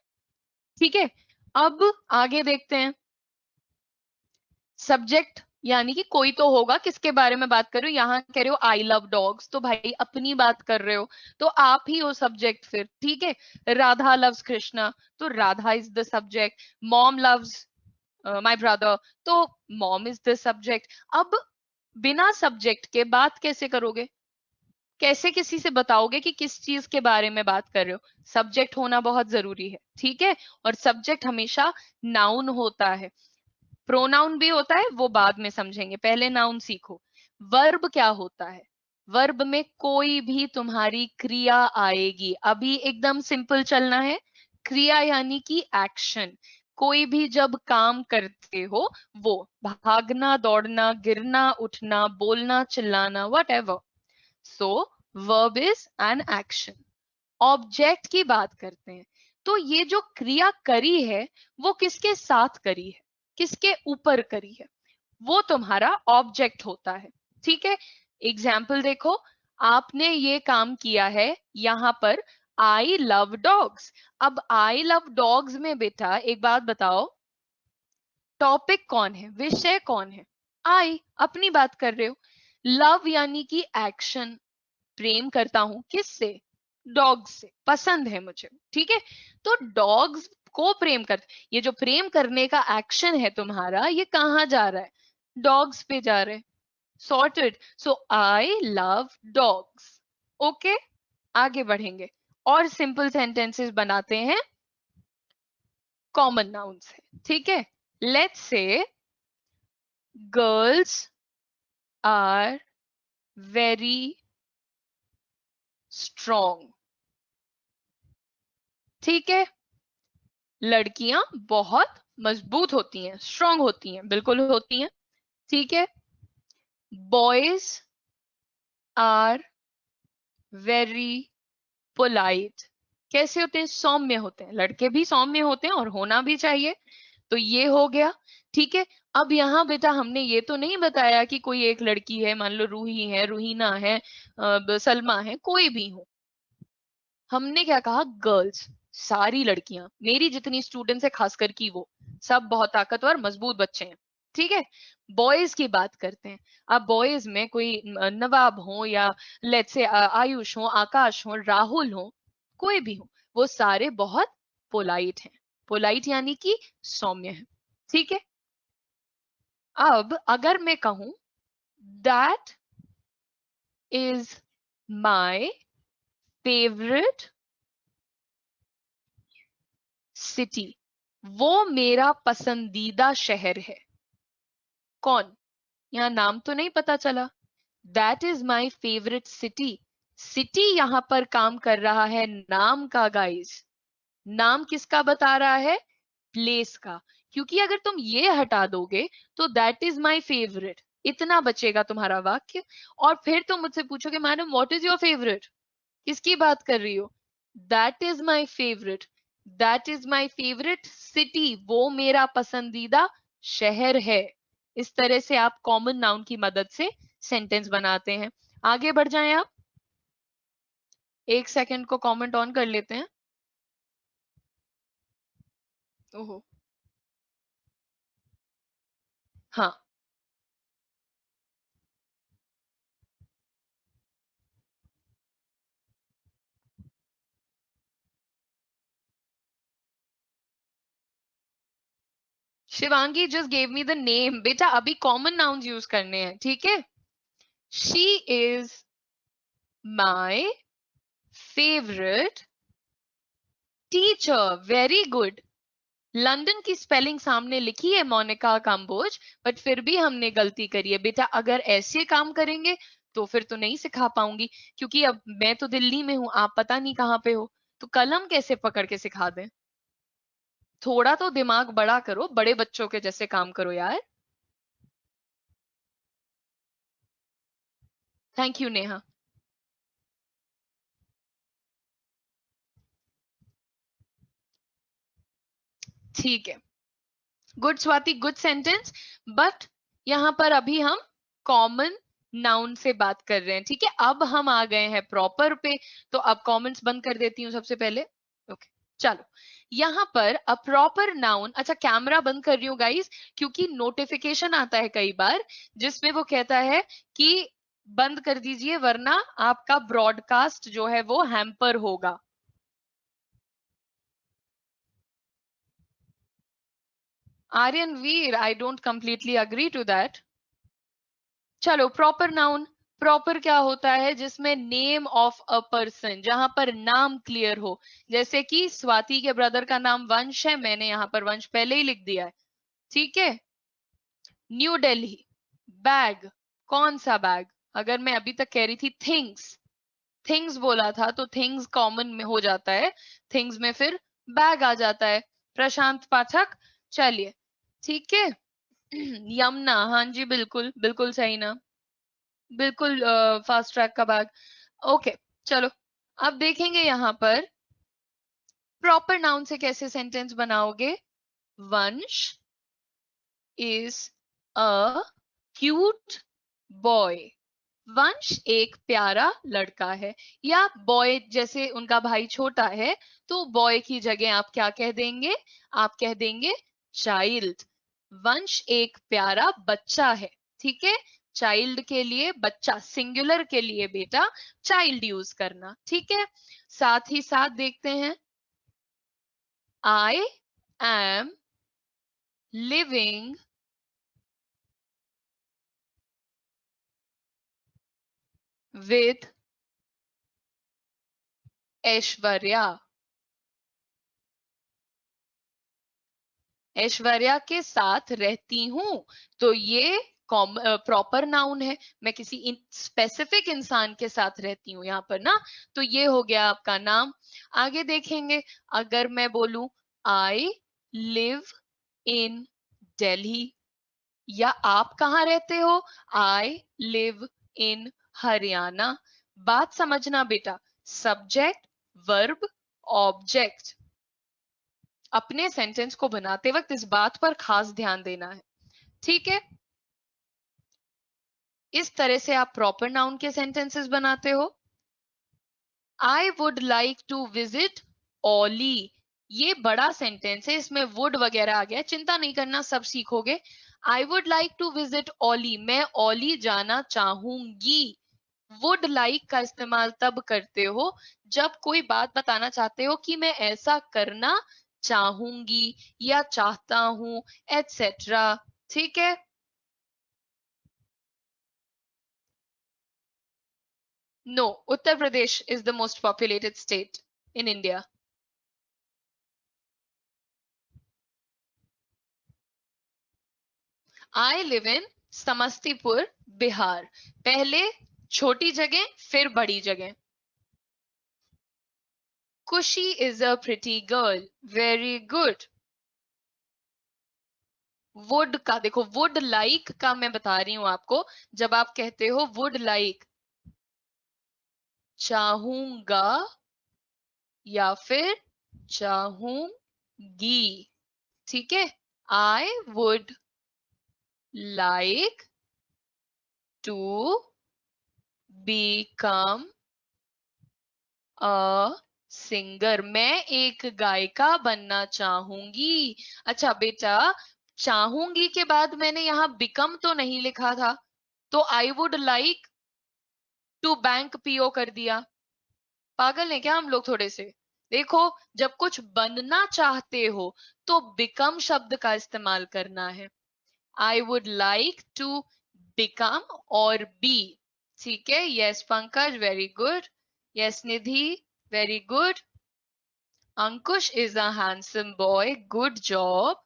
ठीक है, अब आगे देखते हैं। सब्जेक्ट यानी कि कोई तो होगा, किसके बारे में बात कर रहे हो? यहाँ कह रहे हो आई लव डॉग्स, तो भाई अपनी बात कर रहे हो, तो आप ही हो सब्जेक्ट फिर। ठीक है, राधा लव्स कृष्णा, तो Radha is the subject. Mom loves my brother, तो मॉम इज द सब्जेक्ट। अब बिना सब्जेक्ट के बात कैसे करोगे? कैसे किसी से बताओगे कि किस चीज के बारे में बात कर रहे हो? सब्जेक्ट होना बहुत जरूरी है। ठीक है, और सब्जेक्ट हमेशा नाउन होता है। प्रोनाउन भी होता है, वो बाद में समझेंगे, पहले नाउन सीखो। वर्ब क्या होता है? वर्ब में कोई भी तुम्हारी क्रिया आएगी। अभी एकदम सिंपल चलना है। क्रिया यानी कि एक्शन। कोई भी जब काम करते हो, वो भागना, दौड़ना, गिरना, उठना, बोलना, चिल्लाना, what ever. So verb is an action. Object की बात करते हैं, तो ये जो क्रिया करी है, वो किसके साथ करी है, किसके ऊपर करी है, वो तुम्हारा ऑब्जेक्ट होता है। ठीक है, एग्जाम्पल देखो, आपने ये काम किया है यहां पर, आई लव डॉग्स। अब आई लव डॉग्स में बेटा एक बात बताओ, टॉपिक कौन है, विषय कौन है? आई, अपनी बात कर रहे हो। लव यानी कि एक्शन, प्रेम करता हूं किससे? डॉग्स से, पसंद है मुझे। ठीक है, तो डॉग्स को प्रेम कर, ये जो प्रेम करने का एक्शन है तुम्हारा, ये कहाँ जा रहा है? डॉग्स पे जा रहा है। Sorted. So I love dogs. Okay, आगे बढ़ेंगे और सिंपल सेंटेंसेस बनाते हैं कॉमन नाउन से। ठीक है, let's say girls are very strong. ठीक है, लड़कियां बहुत मजबूत होती हैं, स्ट्रांग होती हैं, बिल्कुल होती हैं। ठीक है, बॉयज आर वेरी पोलाइट। कैसे होते हैं? सौम्य होते हैं। लड़के भी सौम्य होते हैं और होना भी चाहिए। तो ये हो गया। ठीक है, अब यहाँ बेटा हमने ये तो नहीं बताया कि कोई एक लड़की है, मान लो रूही है, रूहीना है, सलमा है, कोई भी हो। हमने क्या कहा? गर्ल्स, सारी लड़कियां, मेरी जितनी स्टूडेंट्स है खासकर की, वो सब बहुत ताकतवर मजबूत बच्चे हैं। ठीक है, बॉयज की बात करते हैं। अब बॉयज में कोई नवाब हो, या लेट्स से आयुष हो, आकाश हो, राहुल हो, कोई भी हो, वो सारे बहुत पोलाइट हैं। पोलाइट यानी कि सौम्य है। ठीक है, अब अगर मैं कहूं that is my favourite city, वो मेरा पसंदीदा शहर है। कौन? यहाँ नाम तो नहीं पता चला। That is my favourite city. City यहां पर काम कर रहा है नाम का, गाइस। नाम किसका बता रहा है? प्लेस का। क्योंकि अगर तुम ये हटा दोगे तो दैट इज माई फेवरेट, इतना बचेगा तुम्हारा वाक्य। और फिर तुम मुझसे पूछोगे madam what is your favourite, किसकी बात कर रही हो? That is my favourite, that is my favourite city, वो मेरा पसंदीदा शहर है। इस तरह से आप कॉमन नाउन की मदद से सेंटेंस बनाते हैं। आगे बढ़ जाएं आप, एक सेकंड को कमेंट ऑन कर लेते हैं। ओहो, हाँ, Shivangi just gave me the name. बेटा अभी कॉमन नाउन यूज करने हैं, ठीक है? She is my favourite teacher, very good. London की स्पेलिंग सामने लिखी है मोनिका कंबोज, बट फिर भी हमने गलती करी है बेटा। अगर ऐसे काम करेंगे तो फिर तो नहीं सिखा पाऊंगी, क्योंकि अब मैं तो दिल्ली में हूं, आप पता नहीं कहाँ पे हो, तो कलम कैसे पकड़ के सिखा दें। थोड़ा तो दिमाग बड़ा करो, बड़े बच्चों के जैसे काम करो यार। Thank you Neha. ठीक है, good Swati, good sentence. But यहां पर अभी हम कॉमन नाउन से बात कर रहे हैं, ठीक है। अब हम आ गए हैं प्रॉपर पे, तो अब कॉमन्स बंद कर देती हूँ सबसे पहले। ओके, चलो यहां पर अ प्रॉपर नाउन, अच्छा कैमरा बंद कर रही हूँ गाइस, क्योंकि नोटिफिकेशन आता है कई बार जिसमें वो कहता है कि बंद कर दीजिए वरना आपका ब्रॉडकास्ट जो है वो हैम्पर होगा। Aryan Veer, I don't completely agree to that. चलो प्रॉपर नाउन, प्रॉपर क्या होता है, जिसमें नेम ऑफ अ पर्सन, जहां पर नाम क्लियर हो। जैसे कि स्वाति के ब्रदर का नाम वंश है, मैंने यहां पर वंश पहले ही लिख दिया है, ठीक है। न्यू दिल्ली, बैग, कौन सा बैग, अगर मैं अभी तक कह रही थी थिंग्स, थिंग्स बोला था तो थिंग्स कॉमन में हो जाता है, थिंग्स में फिर बैग आ जाता है। प्रशांत पाठक, चलिए ठीक है। यमुना, हाँ जी बिल्कुल बिल्कुल सही ना, बिल्कुल फास्ट ट्रैक का बैग। ओके, चलो अब देखेंगे यहां पर प्रॉपर नाउन से कैसे सेंटेंस बनाओगे। वंश इज अ क्यूट बॉय, वंश एक प्यारा लड़का है, या बॉय जैसे उनका भाई छोटा है तो बॉय की जगह आप क्या कह देंगे, आप कह देंगे चाइल्ड। वंश एक प्यारा बच्चा है, ठीक है। चाइल्ड के लिए बच्चा, सिंगुलर के लिए बेटा चाइल्ड यूज करना, ठीक है। साथ ही साथ देखते हैं, I am living with Aishwarya, Aishwarya के साथ रहती हूं, तो ये प्रॉपर नाउन है। मैं किसी स्पेसिफिक इंसान के साथ रहती हूँ यहाँ पर ना, तो ये हो गया आपका नाम। आगे देखेंगे, अगर मैं बोलूं आई लिव इन दिल्ली, या आप कहाँ रहते हो, आई लिव इन हरियाणा। बात समझना बेटा, सब्जेक्ट, वर्ब, ऑब्जेक्ट, अपने सेंटेंस को बनाते वक्त इस बात पर खास ध्यान देना है, ठीक है। इस तरह से आप प्रॉपर नाउन के सेंटेंसेस बनाते हो। I would like to visit Auli, ये बड़ा सेंटेंस है, इसमें वुड वगैरह आ गया, चिंता नहीं करना, सब सीखोगे। I would like to visit Auli, मैं ओली जाना चाहूंगी। वुड लाइक का इस्तेमाल तब करते हो जब कोई बात बताना चाहते हो कि मैं ऐसा करना चाहूंगी या चाहता हूं, एटसेट्रा, ठीक है। No, Uttar Pradesh is the most populated state in India. I live in Samastipur, Bihar. पहले छोटी जगह फिर बड़ी जगह। Khushi is a pretty girl, very good. Would का देखो, वुड लाइक का मैं बता रही हूं आपको, जब आप कहते हो वुड लाइक, चाहूंगा या फिर चाहूंगी, ठीक है। I would like to become a singer, मैं एक गायिका बनना चाहूंगी। अच्छा बेटा, चाहूंगी के बाद मैंने यहां बिकम तो नहीं लिखा था, तो I would like to bank PO कर दिया। पागल है क्या हम लोग थोड़े से। देखो, जब कुछ बनना चाहते हो तो बिकम शब्द का इस्तेमाल करना है। I would like to become और बी, ठीक है। Yes Pankaj, very good. Yes Nidhi, very good. Ankush is a handsome boy, good job.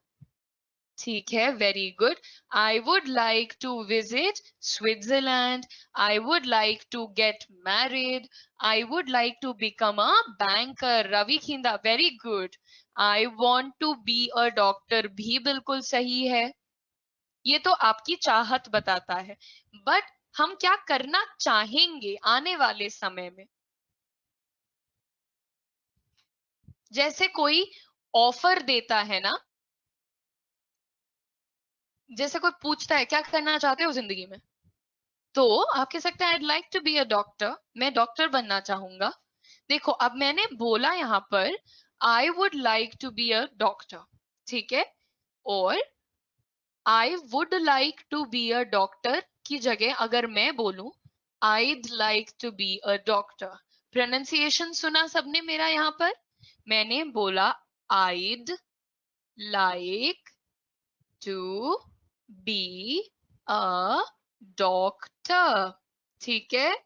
ठीक है, very good. I would like to visit Switzerland, I would like to get married, I would like to become a banker, Ravi Khinda, very good. I want to be a doctor भी बिल्कुल सही है। ये तो आपकी चाहत बताता है, बट हम क्या करना चाहेंगे आने वाले समय में। जैसे कोई ऑफर देता है ना, जैसे कोई पूछता है क्या करना चाहते हो जिंदगी में, तो आप कह सकते हैं I like to be a doctor, मैं डॉक्टर बनना चाहूंगा। देखो अब मैंने बोला यहाँ पर I would like to be a doctor, ठीक है, और I would like to be a doctor की जगह अगर मैं बोलूं I'd like to be a doctor, pronunciation सुना सबने मेरा यहाँ पर, मैंने बोला I'd like to be a doctor, ठीक है।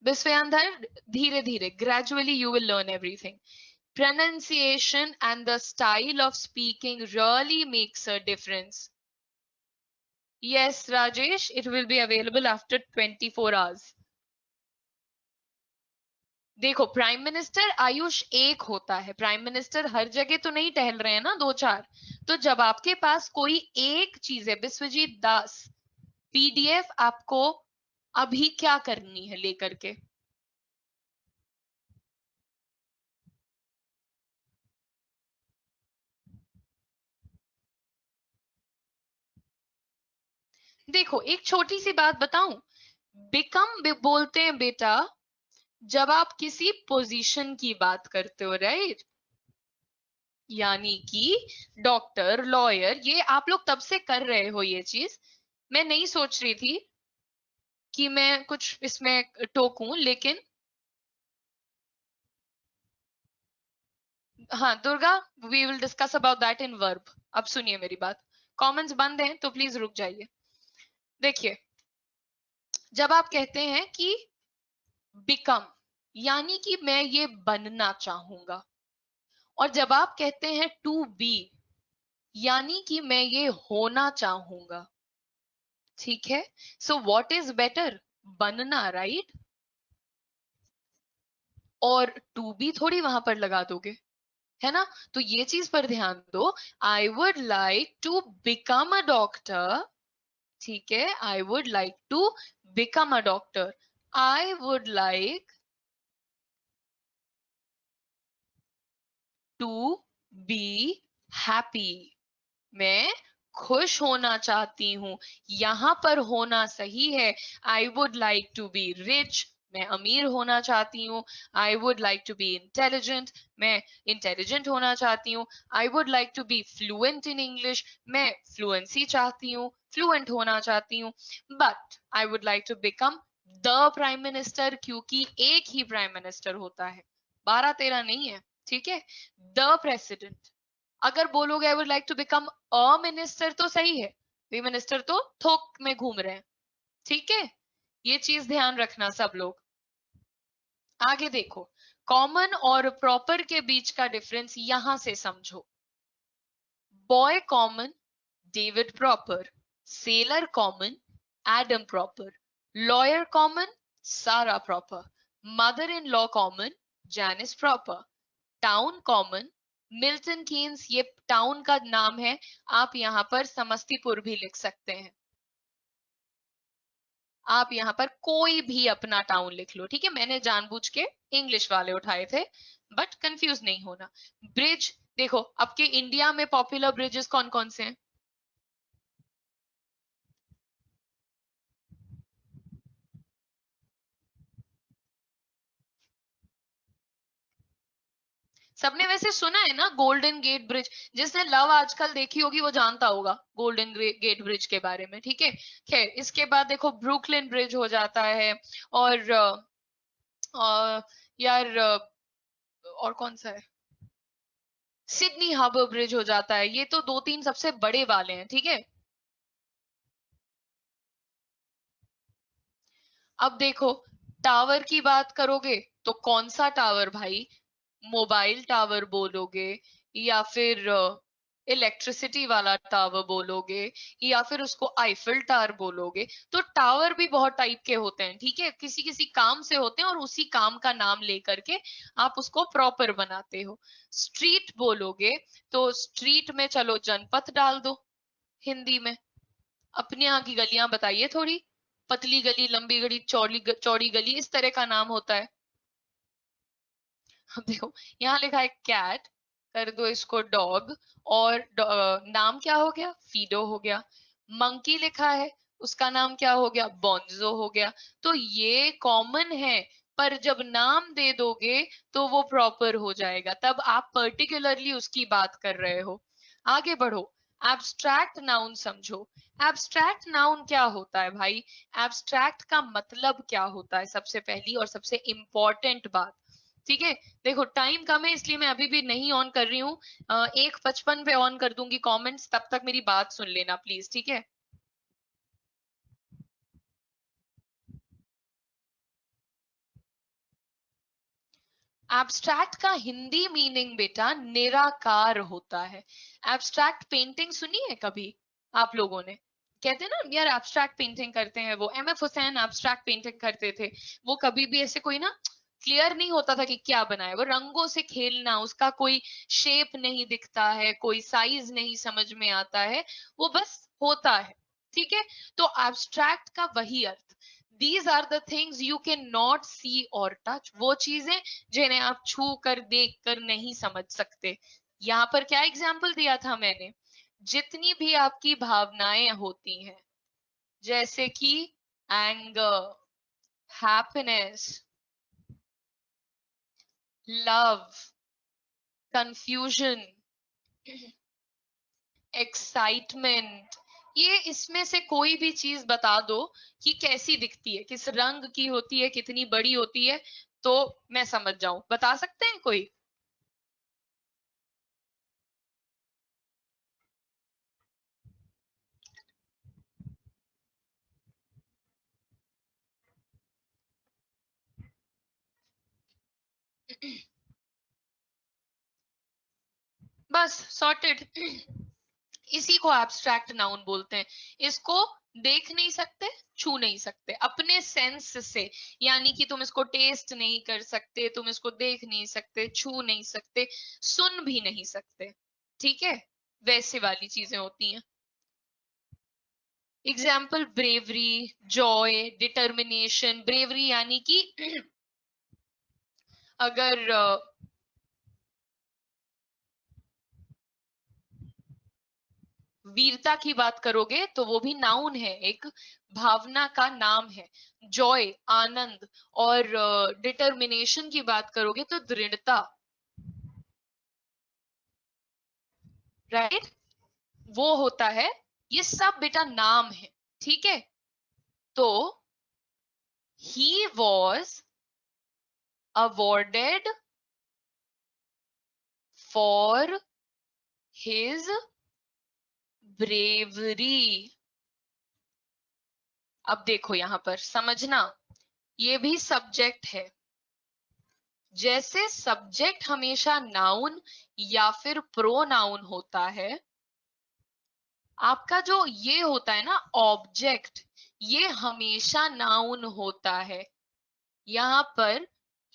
Biswayanthar, धीरे धीरे, gradually you will learn everything. Pronunciation and the style of speaking really makes a difference. Yes, Rajesh, it will be available after 24 hours. देखो प्राइम मिनिस्टर आयुष एक होता है, प्राइम मिनिस्टर हर जगह तो नहीं टहल रहे हैं ना, दो चार। तो जब आपके पास कोई एक चीज है, विश्वजीत दास, पीडीएफ आपको अभी क्या करनी है लेकर के, देखो एक छोटी सी बात बताऊं, बिकम बोलते हैं बेटा जब आप किसी पोजीशन की बात करते हो, राइट, यानी कि डॉक्टर, लॉयर, ये आप लोग तब से कर रहे हो ये चीज। मैं नहीं सोच रही थी कि मैं कुछ इसमें टोकूं, लेकिन हाँ Durga, we will discuss about that in verb. अब सुनिए मेरी बात, कमेंट्स बंद हैं तो प्लीज रुक जाइए। देखिए जब आप कहते हैं कि बिकम, यानी कि मैं ये बनना चाहूंगा, और जब आप कहते हैं टू बी, यानी कि मैं ये होना चाहूंगा, ठीक है। सो व्हाट इज बेटर, बनना, राइट, और टू बी थोड़ी वहां पर लगा दोगे, है ना। तो ये चीज पर ध्यान दो, I would like to become a doctor, ठीक है, I would like to become a doctor, I would like to be happy, मैं खुश होना चाहती हूं, यहां पर होना सही है। I would like to be rich, मैं अमीर होना चाहती हूँ। I would like to be intelligent, मैं इंटेलिजेंट होना चाहती हूँ। I would like to be fluent in English, मैं फ्लुएंसी चाहती हूँ, फ्लुएंट होना चाहती हूँ। But I would like to become the prime minister, क्योंकि एक ही प्राइम मिनिस्टर होता है, 12-13 नहीं है, ठीक है। द प्रेसिडेंट, अगर बोलोगे I would like to become a minister तो सही है, वे मिनिस्टर तो थोक में घूम रहे हैं, ठीक है। ये चीज ध्यान रखना सब लोग। आगे देखो, कॉमन और प्रॉपर के बीच का डिफरेंस यहां से समझो। Boy common, David proper, sailor common, Adam proper, lawyer common, Sarah proper, mother in law common, Janice proper, town common, Milton Keynes, ये टाउन का नाम है, आप यहां पर समस्तीपुर भी लिख सकते हैं, आप यहां पर कोई भी अपना टाउन लिख लो, ठीक है। मैंने जानबूझ के इंग्लिश वाले उठाए थे, बट कंफ्यूज नहीं होना। ब्रिज, देखो आपके इंडिया में पॉपुलर ब्रिजेस कौन कौन से हैं, सबने वैसे सुना है ना, गोल्डन गेट ब्रिज, जिसने लव आजकल देखी होगी वो जानता होगा गोल्डन गेट ब्रिज के बारे में, ठीक है। खैर इसके बाद देखो ब्रुकलिन ब्रिज हो जाता है, और यार और कौन सा है, सिडनी हार्बर ब्रिज हो जाता है, ये तो दो तीन सबसे बड़े वाले हैं, ठीक है। अब देखो टावर की बात करोगे तो कौन सा टावर भाई, मोबाइल टावर बोलोगे, या फिर इलेक्ट्रिसिटी वाला टावर बोलोगे, या फिर उसको आईफिल टावर बोलोगे। तो टावर भी बहुत टाइप के होते हैं, ठीक है, किसी किसी काम से होते हैं और उसी काम का नाम लेकर के आप उसको प्रॉपर बनाते हो। स्ट्रीट बोलोगे तो स्ट्रीट में चलो जनपथ डाल दो हिंदी में। अपने यहाँ की गलियां बताइए थोड़ी, पतली गली, लंबी गली, चौड़ी गली, इस तरह का नाम होता है। अब देखो, यहाँ लिखा है कैट, कर दो इसको डॉग, और नाम क्या हो गया, फीडो हो गया। मंकी लिखा है, उसका नाम क्या हो गया, बोंजो हो गया। तो ये कॉमन है, पर जब नाम दे दोगे तो वो प्रॉपर हो जाएगा, तब आप पर्टिकुलरली उसकी बात कर रहे हो। आगे बढ़ो, एब्स्ट्रैक्ट नाउन समझो। एब्स्ट्रैक्ट नाउन क्या होता है भाई? एब्स्ट्रैक्ट का मतलब क्या होता है, सबसे पहली और सबसे इंपॉर्टेंट बात। ठीक है, देखो टाइम कम है इसलिए मैं अभी भी नहीं ऑन कर रही हूँ, 1:55 पे ऑन कर दूंगी कमेंट्स, तब तक मेरी बात सुन लेना प्लीज, ठीक है। एब्स्ट्रैक्ट का हिंदी मीनिंग बेटा निराकार होता है। एब्स्ट्रैक्ट पेंटिंग सुनी है कभी आप लोगों ने? कहते हैं ना यार एब्स्ट्रैक्ट पेंटिंग करते हैं, वो M F Husain abstract painting करते थे। वो कभी भी ऐसे कोई ना क्लियर नहीं होता था कि क्या बना है, वो रंगों से खेलना, उसका कोई शेप नहीं दिखता है, कोई साइज नहीं समझ में आता है, वो बस होता है। ठीक है, तो एब्स्ट्रैक्ट का वही अर्थ, these are the things you can not see और टच, वो चीजें जिन्हें आप छू कर देख कर नहीं समझ सकते। यहाँ पर क्या एग्जाम्पल दिया था मैंने, जितनी भी आपकी भावनाएं होती हैं, जैसे कि anger, happiness, love, confusion, excitement, ये इसमें से कोई भी चीज बता दो कि कैसी दिखती है, किस रंग की होती है, कितनी बड़ी होती है, तो मैं समझ जाऊं। बता सकते हैं कोई? बस सॉर्टेड। इसी को एब्स्ट्रैक्ट नाउन बोलते हैं। इसको देख नहीं सकते, छू नहीं सकते अपने सेंस से, यानी कि तुम इसको टेस्ट नहीं कर सकते, तुम इसको देख नहीं सकते, छू नहीं सकते, सुन भी नहीं सकते। ठीक है, वैसे वाली चीजें होती हैं। Example, bravery, Joy, determination. Bravery यानी कि अगर वीरता की बात करोगे तो वो भी नाउन है, एक भावना का नाम है। जॉय आनंद, और डिटर्मिनेशन की बात करोगे तो दृढ़ता, राइट, वो होता है। ये सब बेटा नाम है, ठीक है। तो he was awarded for his bravery. अब देखो यहां पर समझना, ये भी सब्जेक्ट है। जैसे सब्जेक्ट हमेशा नाउन या फिर प्रोनाउन होता है, आपका जो ये होता है ना ऑब्जेक्ट, ये हमेशा नाउन होता है। यहां पर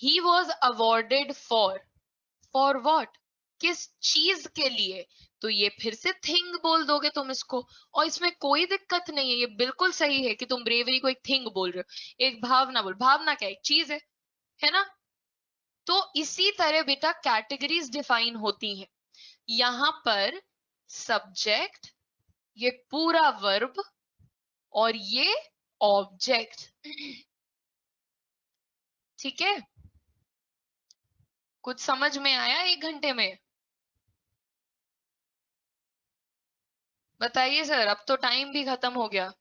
he was awarded for what, किस चीज के लिए? तो ये फिर से थिंग बोल दोगे तुम इसको, और इसमें कोई दिक्कत नहीं है, ये बिल्कुल सही है कि तुम ब्रेवरी को एक थिंग बोल रहे हो, एक भावना बोल, भावना क्या, एक चीज है ना। तो इसी तरह बेटा कैटेगरीज डिफाइन होती हैं। यहां पर सब्जेक्ट, ये पूरा वर्ब, और ये ऑब्जेक्ट। ठीक है, कुछ समझ में आया 1 घंटे में? बताइए सर, अब तो टाइम भी खत्म हो गया।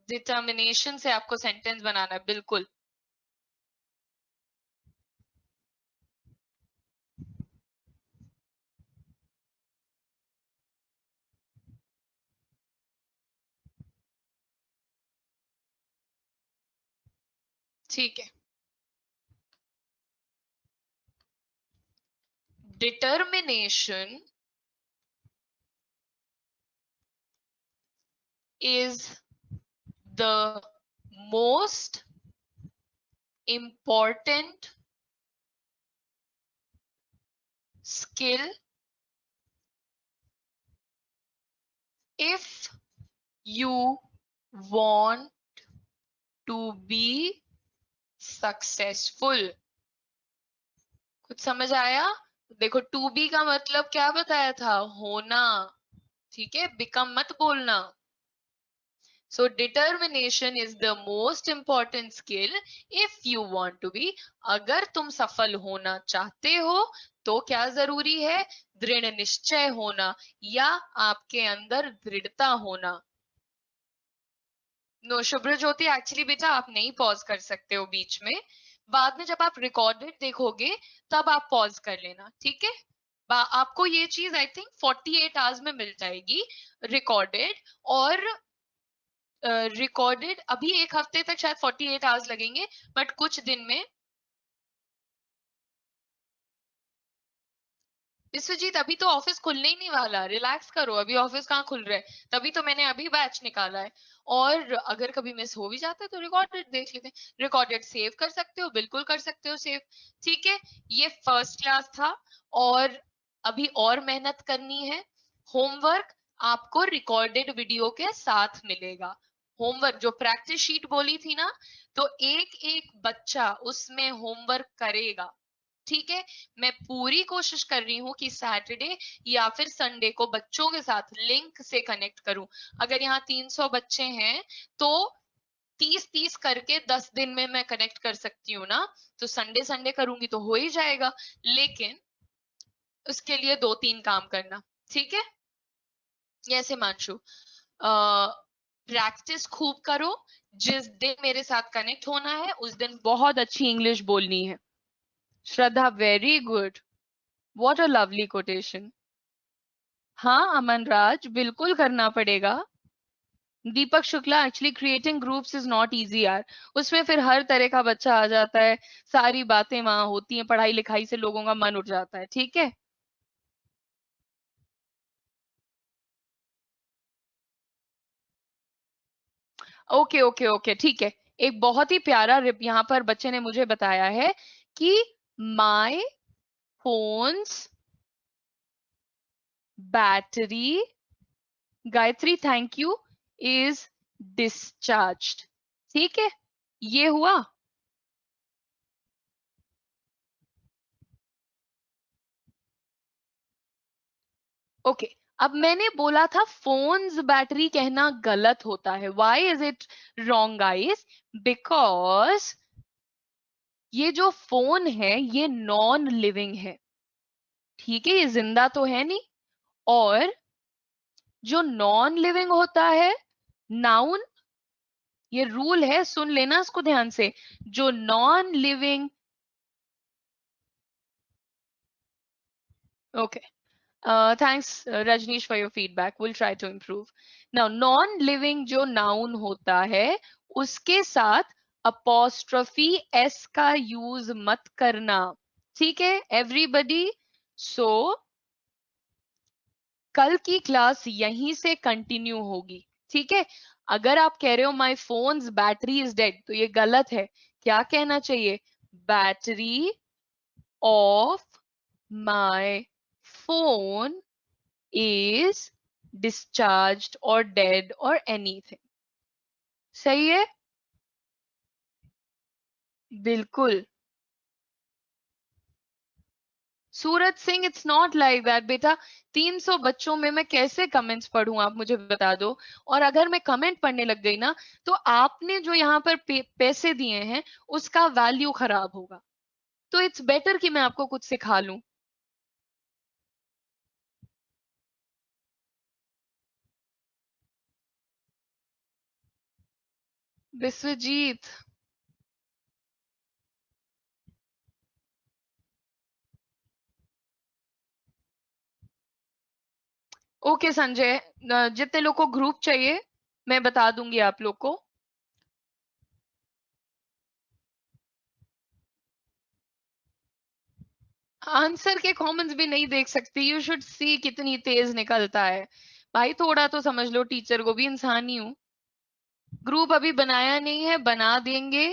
डिटर्मिनेशन से आपको सेंटेंस बनाना है, बिल्कुल। ठीक है, determination is the most important skill if you want to be successful. कुछ समझ आया? देखो टू बी का मतलब क्या बताया था? होना, ठीक है, बिकम मत बोलना. So determination is the most important skill if you want to be. अगर तुम सफल होना चाहते हो तो क्या जरूरी है? दृढ़ निश्चय होना या आपके अंदर दृढ़ता होना. नो शुभ्र ज्योति, एक्चुअली बेटा आप नहीं पॉज कर सकते हो बीच में. बाद में जब आप रिकॉर्डेड देखोगे तब आप पॉज कर लेना, ठीक है? आपको ये चीज आई थिंक 48 आवर्स में मिल जाएगी रिकॉर्डेड. और रिकॉर्डेड अभी एक हफ्ते तक शायद 48 आवर्स लगेंगे, बट कुछ दिन में. विश्वजीत अभी तो ऑफिस खुलने ही नहीं वाला, रिलैक्स करो. अभी ऑफिस कहाँ खुल रहा है? तभी तो मैंने अभी बैच निकाला है. और अगर कभी मिस हो भी जाता है तो रिकॉर्डेड देख लेते हैं. रिकॉर्डेड सेव कर सकते हो, बिल्कुल कर सकते हो सेव, ठीक है? ये फर्स्ट क्लास था और अभी और मेहनत करनी है. होमवर्क आपको रिकॉर्डेड वीडियो के साथ मिलेगा. होमवर्क जो प्रैक्टिस शीट बोली थी ना, तो एक एक बच्चा उसमें होमवर्क करेगा, ठीक है? मैं पूरी कोशिश कर रही हूँ कि सैटरडे या फिर संडे को बच्चों के साथ लिंक से कनेक्ट करूं. अगर यहाँ 300 बच्चे हैं तो 30-30 करके 10 दिन में मैं कनेक्ट कर सकती हूँ ना. तो संडे संडे करूंगी तो हो ही जाएगा, लेकिन उसके लिए 2-3 काम करना, ठीक है? ऐसे मानशु, प्रैक्टिस खूब करो. जिस दिन मेरे साथ कनेक्ट होना है उस दिन बहुत अच्छी इंग्लिश बोलनी है. Shraddha, very good, what a lovely quotation. हाँ अमन राज, बिल्कुल करना पड़ेगा. Deepak Shukla, actually creating groups is not easy यार. उसमें फिर हर तरह का बच्चा आ जाता है, सारी बातें वहां होती हैं, पढ़ाई लिखाई से लोगों का मन उठ जाता है, ठीक है? ओके ओके ओके, ठीक है. एक बहुत ही प्यारा रिप यहाँ पर बच्चे ने मुझे बताया है कि my phone's battery, Gayatri thank you, is discharged. ठीक है, ये हुआ. ओके अब मैंने बोला था फोन्स बैटरी कहना गलत होता है. Why is it wrong guys? Because ये जो फोन है ये नॉन लिविंग है, ठीक है? ये जिंदा तो है नहीं. और जो नॉन लिविंग होता है, नाउन, ये रूल है, सुन लेना इसको ध्यान से. जो non living, okay, thanks Rajneesh for your feedback, we'll try to improve. Now non living जो noun होता है उसके साथ apostrophe s का यूज मत करना, ठीक है everybody? so कल की क्लास यहीं से कंटिन्यू होगी, ठीक है? अगर आप कह रहे हो my phone's battery is dead तो ये गलत है. क्या कहना चाहिए? Battery of my phone is discharged or dead or anything. सही है? बिल्कुल. Suraj Singh, it's not like that बेटा. 300 बच्चों में मैं कैसे कमेंट्स पढ़ूं, आप मुझे बता दो. और अगर मैं कमेंट पढ़ने लग गई ना तो आपने जो यहाँ पर पैसे दिए हैं उसका वैल्यू खराब होगा. तो इट्स बेटर कि मैं आपको कुछ सिखा लूं. विश्वजीत, ओके संजय, जितने लोग को ग्रुप चाहिए मैं बता दूंगी आप लोग को. आंसर के कॉमन्स भी नहीं देख सकते, यू शुड सी कितनी तेज निकलता है भाई, थोड़ा तो समझ लो, टीचर को भी इंसान ही हूँ। ग्रुप अभी बनाया नहीं है, बना देंगे,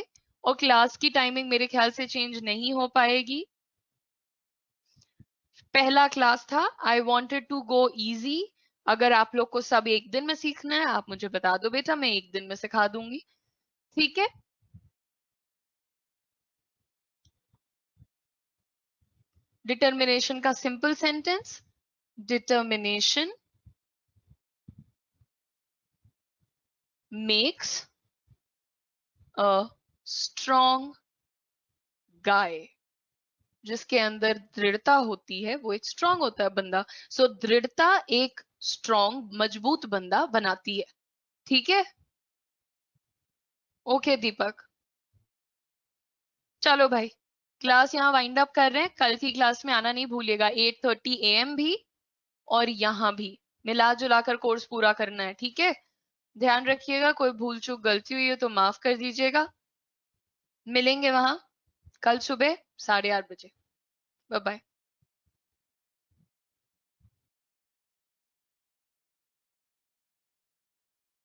और क्लास की टाइमिंग मेरे ख्याल से चेंज नहीं हो पाएगी। पहला क्लास था, I wanted to go easy. अगर आप लोग को सब एक दिन में सीखना है, आप मुझे बता दो बेटा, मैं एक दिन में सिखा दूंगी, ठीक है। डिटर्मिनेशन का simple sentence, determination makes a strong guy. जिसके अंदर दृढ़ता होती है वो एक स्ट्रांग होता है बंदा। सो दृढ़ता एक स्ट्रांग मजबूत बंदा बनाती है, ठीक है। ओके दीपक, चलो भाई, क्लास यहाँ वाइंड अप कर रहे हैं। कल की क्लास में आना नहीं भूलिएगा, 8:30 AM भी और यहाँ भी मिला जुला कर कोर्स पूरा करना है, ठीक है। ध्यान रखिएगा, कोई भूल चूक गलती हुई है तो माफ कर दीजिएगा। मिलेंगे वहां कल सुबह 8:30 बजे। Bye bye.